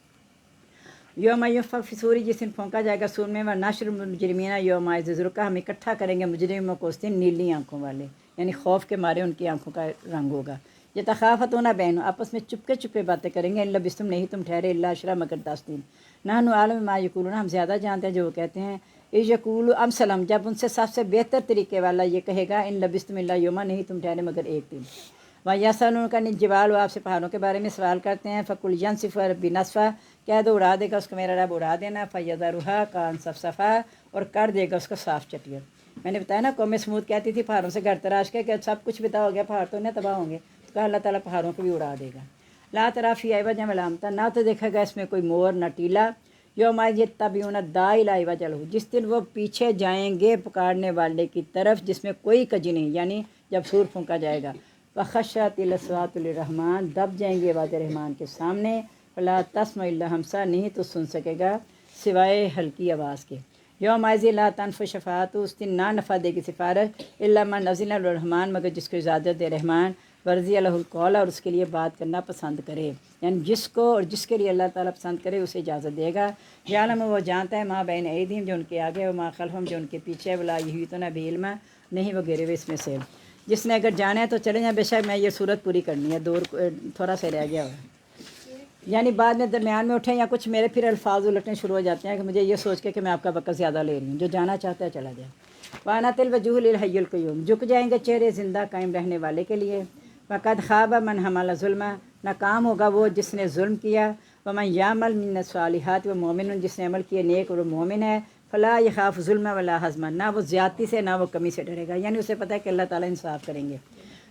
یوم ینفخ فی الصور، جس دن پھونکا جائے گا سور میں، ونحشر المجرمین یومئذ زرقا، ہم اکٹھا کریں گے مجرموں کو اس دن نیلی آنکھوں والے، یعنی خوف کے مارے ان کی آنکھوں کا رنگ ہوگا۔ یتخافتون بینہم، آپس میں چپکے چپکے باتیں کریں گے، ان لبثتم، نہیں تم ٹھہرے، الا عشرا، مگر 10 دن، نحن اعلم بما یقولون، ہم زیادہ جانتے ہیں جو وہ کہتے ہیں۔ اذ یقول امثلہم، جب ان سے سب سے بہتر طریقے والا یہ کہے گا، ان لبثتم الا یوما، نہیں تم ٹھہرے مگر ایک دن۔ وَيَسْأَلُونَكَ عَنِ الجِّبَالِ، وہ آپ سے پہاڑوں کے بارے میں سوال کرتے ہیں، فَقُلْ يَنسِفُهَا رَبِّي نَسْفًا، کہہ دو اڑا دے گا اس کو میرا رب اڑا دینا، فَيَذَرُهَا قَاعًا صَفْصَفًا، اور کر دے گا اس کو صاف چٹیل۔ میں نے بتایا نا قوم سمود کہتی تھی پہاڑوں سے گھر تراش کے کہ سب کچھ بتا ہو گیا، پہاڑ تو نہ تباہ ہوں گے، تو کہا اللہ تعالیٰ پہاڑوں کو بھی اڑا دے گا۔ لا تری فیہا عوجا ولا امتا، نہ تو دیکھے گا اس میں کوئی مور نہ ٹیلا۔ یومئذ یتبعون الداعی لا عوج لہ، جس دن وہ پیچھے جائیں گے پکارنے والے کی طرف جس میں کوئی کجی نہیں، یعنی جب سور پھونکا جائے گا۔ وخشعت الاصوات للرحمن، دب جائیں گے آواز رحمان کے سامنے، فلا تسمع الا ہمسا، نہیں تو سن سکے گا سوائے ہلکی آواز کے۔ یومئذ لا تنفع شفاعت، اس دن نہ نفع دے گی سفارش، الا من اذن له الرحمن، مگر جس کو اجازت دے رحمان، ورضی له القول، اور اس کے لیے بات کرنا پسند کرے، یعنی جس کو اور جس کے لیے اللہ تعالیٰ پسند کرے اسے اجازت دے گا۔ یعلم، وہ جانتا ہے، ما بین ایدیہم، جو ان کے آگے، وما خلفہم، جو ان کے پیچھے، ولا یحیطون بعلم، نہیں وہ گھیرے ہوئے اس میں سے۔ جس نے اگر جانا ہے تو چلے جائیں، بے شک میں یہ صورت پوری کرنی ہے، دور تھوڑا سا رہ گیا ہوا، یعنی بعد میں درمیان میں اٹھیں یا کچھ میرے پھر الفاظ الٹنے شروع ہو جاتے ہیں کہ مجھے یہ سوچ کے کہ میں آپ کا وقت زیادہ لے رہی ہوں، جو جانا چاہتا ہے چلا جائے۔ وَأَنَتِ الْوُجُوهُ لِلْحَيِّ الْقَيُّومِ، جھک جائیں گے چہرے زندہ قائم رہنے والے کے لیے۔ وَقَدْ خَابَ مَنْ حَمَلَ ظُلْمًا، ناکام ہوگا وہ جس نے ظلم کیا۔ وَمَنْ يَعْمَلْ مِنَ الصَّالِحَاتِ وَمُؤْمِنٌ، جس نے عمل کیے نیک اور وہ مومن ہے، فَلَا يَخَافُ ظُلْمًا وَلَا هَضْمًا، نہ وہ زیادتی سے نہ وہ کمی سے ڈرے گا، یعنی اسے پتہ ہے کہ اللہ تعالیٰ انصاف کریں گے۔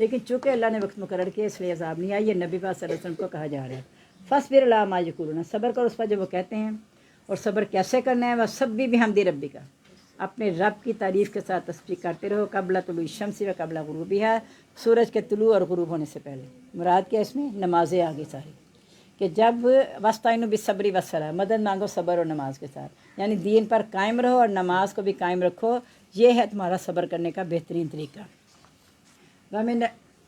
لیکن چونکہ اللہ نے وقت مقرر کیا اس لیے عذاب نہیں آئی. یہ نبی پاک صلی اللہ علیہ وسلم کو کہا جا رہا ہے. فاصبر علی ما یقولون، صبر کرو اس پر جو وہ کہتے ہیں. اور صبر کیسے کرنا ہے؟ وسبح بحمد ربک، اپنے رب کی تعریف کے ساتھ تسبیح کرتے رہو. قبل طلوع الشمس و قبل غروبها، سورج کے طلوع اور غروب ہونے سے پہلے. مراد کیا اس میں؟ نمازیں آگے ساری، کہ جب واستعینوا بالصبر والصلاۃ، مدد مانگو صبر اور نماز کے ساتھ، یعنی دین پر قائم رہو اور نماز کو بھی قائم رکھو. یہ ہے تمہارا صبر کرنے کا بہترین طریقہ.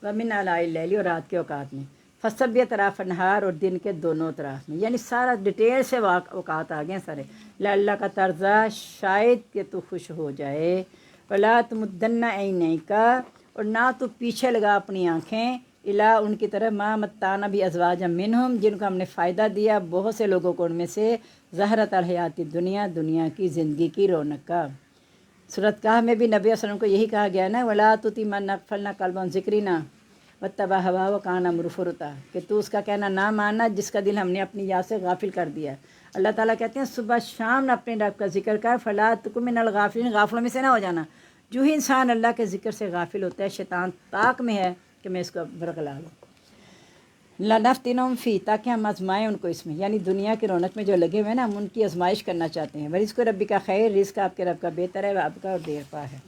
ومن آلاء اللیل، اور رات کے اوقات میں. فسبح اطراف النہار، اور دن کے دونوں اطراف میں، یعنی سارا ڈیٹیل سے اوقات آ گئے سارے. اللہ کا طرزہ، شاید کہ تو خوش ہو جائے. ولا تمدن عینیک، اور نہ تو پیچھے لگا اپنی آنکھیں، الا ان کی طرف، ما متعنا بازواج منہم، جن کو ہم نے فائدہ دیا بہت سے لوگوں کو ان میں سے، زہرۃ الحیات الدنیا، دنیا کی زندگی کی رونق کا. سورۃ کہف میں بھی نبی صلی اللہ علیہ وسلم کو یہی کہا گیا نا، ولا تطع من اغفلنا قلبہ ذکرنا واتبع ہواہ وکان امرہ فرطا، کہ تو اس کا کہنا نہ ماننا جس کا دل ہم نے اپنی یاد سے غافل کر دیا. اللہ تعالیٰ کہتے ہیں صبح شام اپنے رب کا ذکر کر. فلا تکن من الغافلین، غافلوں میں سے نہ ہو جانا. جو ہی انسان اللہ کے ذکر سے غافل ہوتا ہے، شیطان طاق میں ہے کہ میں اس کو برگلا لوں. لنفتنہم فی، تاکہ ہم آزمائیں ان کو اس میں، یعنی دنیا کی رونق میں جو لگے ہوئے ہیں نا، ہم ان کی آزمائش کرنا چاہتے ہیں. ورزق ربی کا خیر، رزق آپ کے رب کا بہتر ہے، آپ کا اور دیر پا ہے.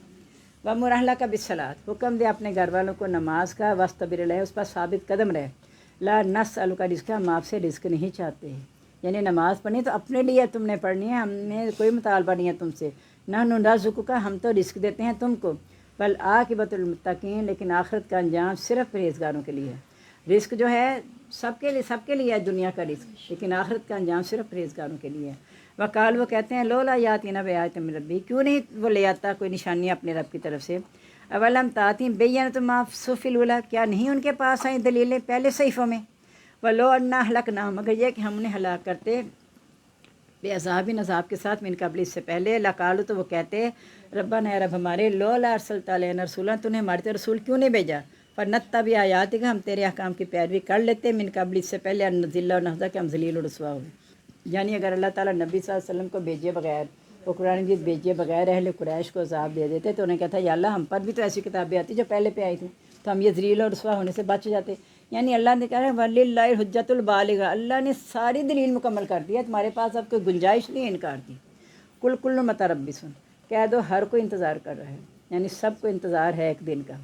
وَأْمُرْ أَهْلَكَ بِالصَّلَاةِ، حکم دے اپنے گھر والوں کو نماز کا. وَاسْتَبِرْ عَلَيْهَا، اس پر ثابت قدم رہے. لا نسألک رزقا، ہم آپ سے رزق نہیں چاہتے. یعنی نماز پڑھنی تو اپنے لیے تم نے پڑھنی ہے، ہم نے کوئی مطالبہ نہیں ہے تم سے. نحن نرزقک، ہم تو رزق دیتے ہیں تم کو. والعاقبۃ للمتقین، لیکن آخرت کا انجام صرف پرہیزگاروں کے لیے ہے. رزق جو ہے سب کے لیے ہے دنیا کا رزق، لیکن آخرت کا انجام صرف پرہیزگاروں کے لیے ہے. وقال، وہ کہتے ہیں لولا یاتینا بآیۃ من ربی، کیوں نہیں وہ لے آتا کوئی نشانی اپنے رب کی طرف سے. اولم تاتیم بینۃ ما فی الصحف الاولی، کیا نہیں ان کے پاس آئیں دلیلیں پہلے صحیفوں میں. ولو انا اہلکناہم، مگر یہ کہ ہم نے ہلاک کرتے بعذاب، عذاب کے ساتھ، من قبل، اس سے پہلے. لقالو، تو وہ کہتے ربنا، اے رب ہمارے، لولا ارسلت علینا رسولا، تو نے ہماری طرف رسول کیوں نہیں بھیجا. فنتبع آیاتک، ہم تیرے احکام کی پیروی کر لیتے، من قبل، اس سے پہلے، ان نذل و نخزا، کہ ہم ذلیل و رسوا ہوئے. یعنی اگر اللہ تعالیٰ نبی صلی اللہ علیہ وسلم کو بھیجے بغیر، وہ قرآن مجید بھیجے بغیر اہل قریش کو عذاب دے دیتے، تو انہیں کہتا ہے یا اللہ ہم پر بھی تو ایسی کتابیں آتی جو پہلے پہ آئی تھیں، تو ہم یہ ذلیل اور رسوا ہونے سے بچ جاتے. یعنی اللہ نے کہا ہے وَلِلَّهِ الْحُجَّةُ الْبَالِغَةُ، اللہ نے ساری دلیل مکمل کر دی ہے، تمہارے پاس اب کوئی گنجائش نہیں ہے انکار کی. کل متربص، کہہ دو ہر کوئی انتظار کر رہا ہے، یعنی سب کو انتظار ہے ایک دن کا.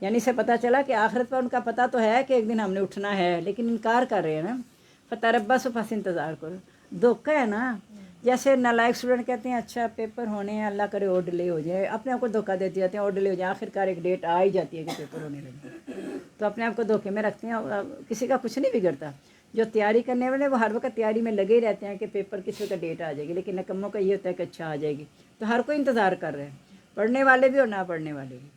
یعنی اسے پتہ چلا کہ آخرت پر ان کا پتہ تو ہے کہ ایک دن ہم نے اٹھنا ہے، لیکن انکار کر رہے ہیں نا. فتربصوا، پس انتظار کرو. دھوکہ ہے نا، جیسے نالائق اسٹوڈنٹ کہتے ہیں اچھا پیپر ہونے ہیں، اللہ کرے اور ڈیلے ہو جائے، اپنے آپ کو دھوکہ دیتے جاتے ہیں اور ڈیلے ہو جائے، آخر کار ایک ڈیٹ آ ہی جاتی ہے کہ پیپر ہونے لگے، تو اپنے آپ کو دھوکے میں رکھتے ہیں. کسی کا کچھ نہیں بگڑتا. جو تیاری کرنے والے وہ ہر وقت تیاری میں لگے ہی رہتے ہیں کہ پیپر کس وقت ڈیٹ آ جائے گی، لیکن نکموں کا یہ ہوتا ہے کہ اچھا آ جائے گی. تو ہر کوئی انتظار کر رہے ہیں، پڑھنے والے بھی اور نہ پڑھنے والے بھی.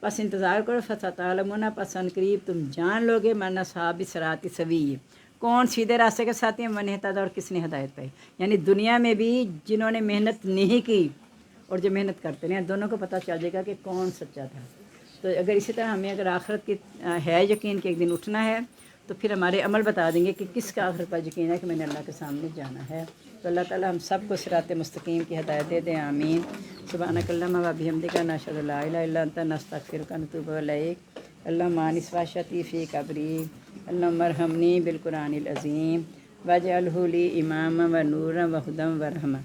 بس انتظار کرو. فستعلمون، پس ان قریب تم جان لو گے، من اصحاب الصراط السوی، کون سیدھے راستے کے ساتھی ہیں، من اہتدی، اور کس نے ہدایت پائی. یعنی دنیا میں بھی جنہوں نے محنت نہیں کی اور جو محنت کرتے ہیں، دونوں کو پتہ چل جائے گا کہ کون سچا تھا. تو اگر اسی طرح ہمیں اگر آخرت کی ہے یقین کہ ایک دن اٹھنا ہے، تو پھر ہمارے عمل بتا دیں گے کہ کس کا آخرت پر یقین ہے کہ میں نے اللہ کے سامنے جانا ہے. تو اللہ تعالیٰ ہم سب کو صراط مستقیم کی ہدایت دے دیں، آمین. سبحانک اللہم و بحمدک، نشہد ان لا الہ الا انت، نستغفرک و نتوب الیک. اللہم آنس واشتی فی قبری، اللہم ارحمنی بالقرآن العظیم، واجعلہ لی اماما و نورا و ہدی و رحمہ.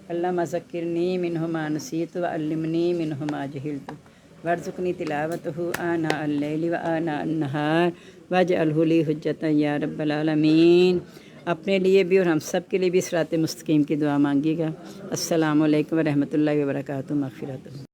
اللہم ذکرنی منہ ما نسیت و علمنی منہ ما جہلت، وارزقنی تلاوتہ آناء اللیل و آناء النہار، واجعلہ لی حجۃ یا رب العالمین. اپنے لیے بھی اور ہم سب کے لیے بھی صراط مستقیم کی دعا مانگیے گا. السلام علیکم و رحمۃ اللہ وبرکاتہ. مغفرت.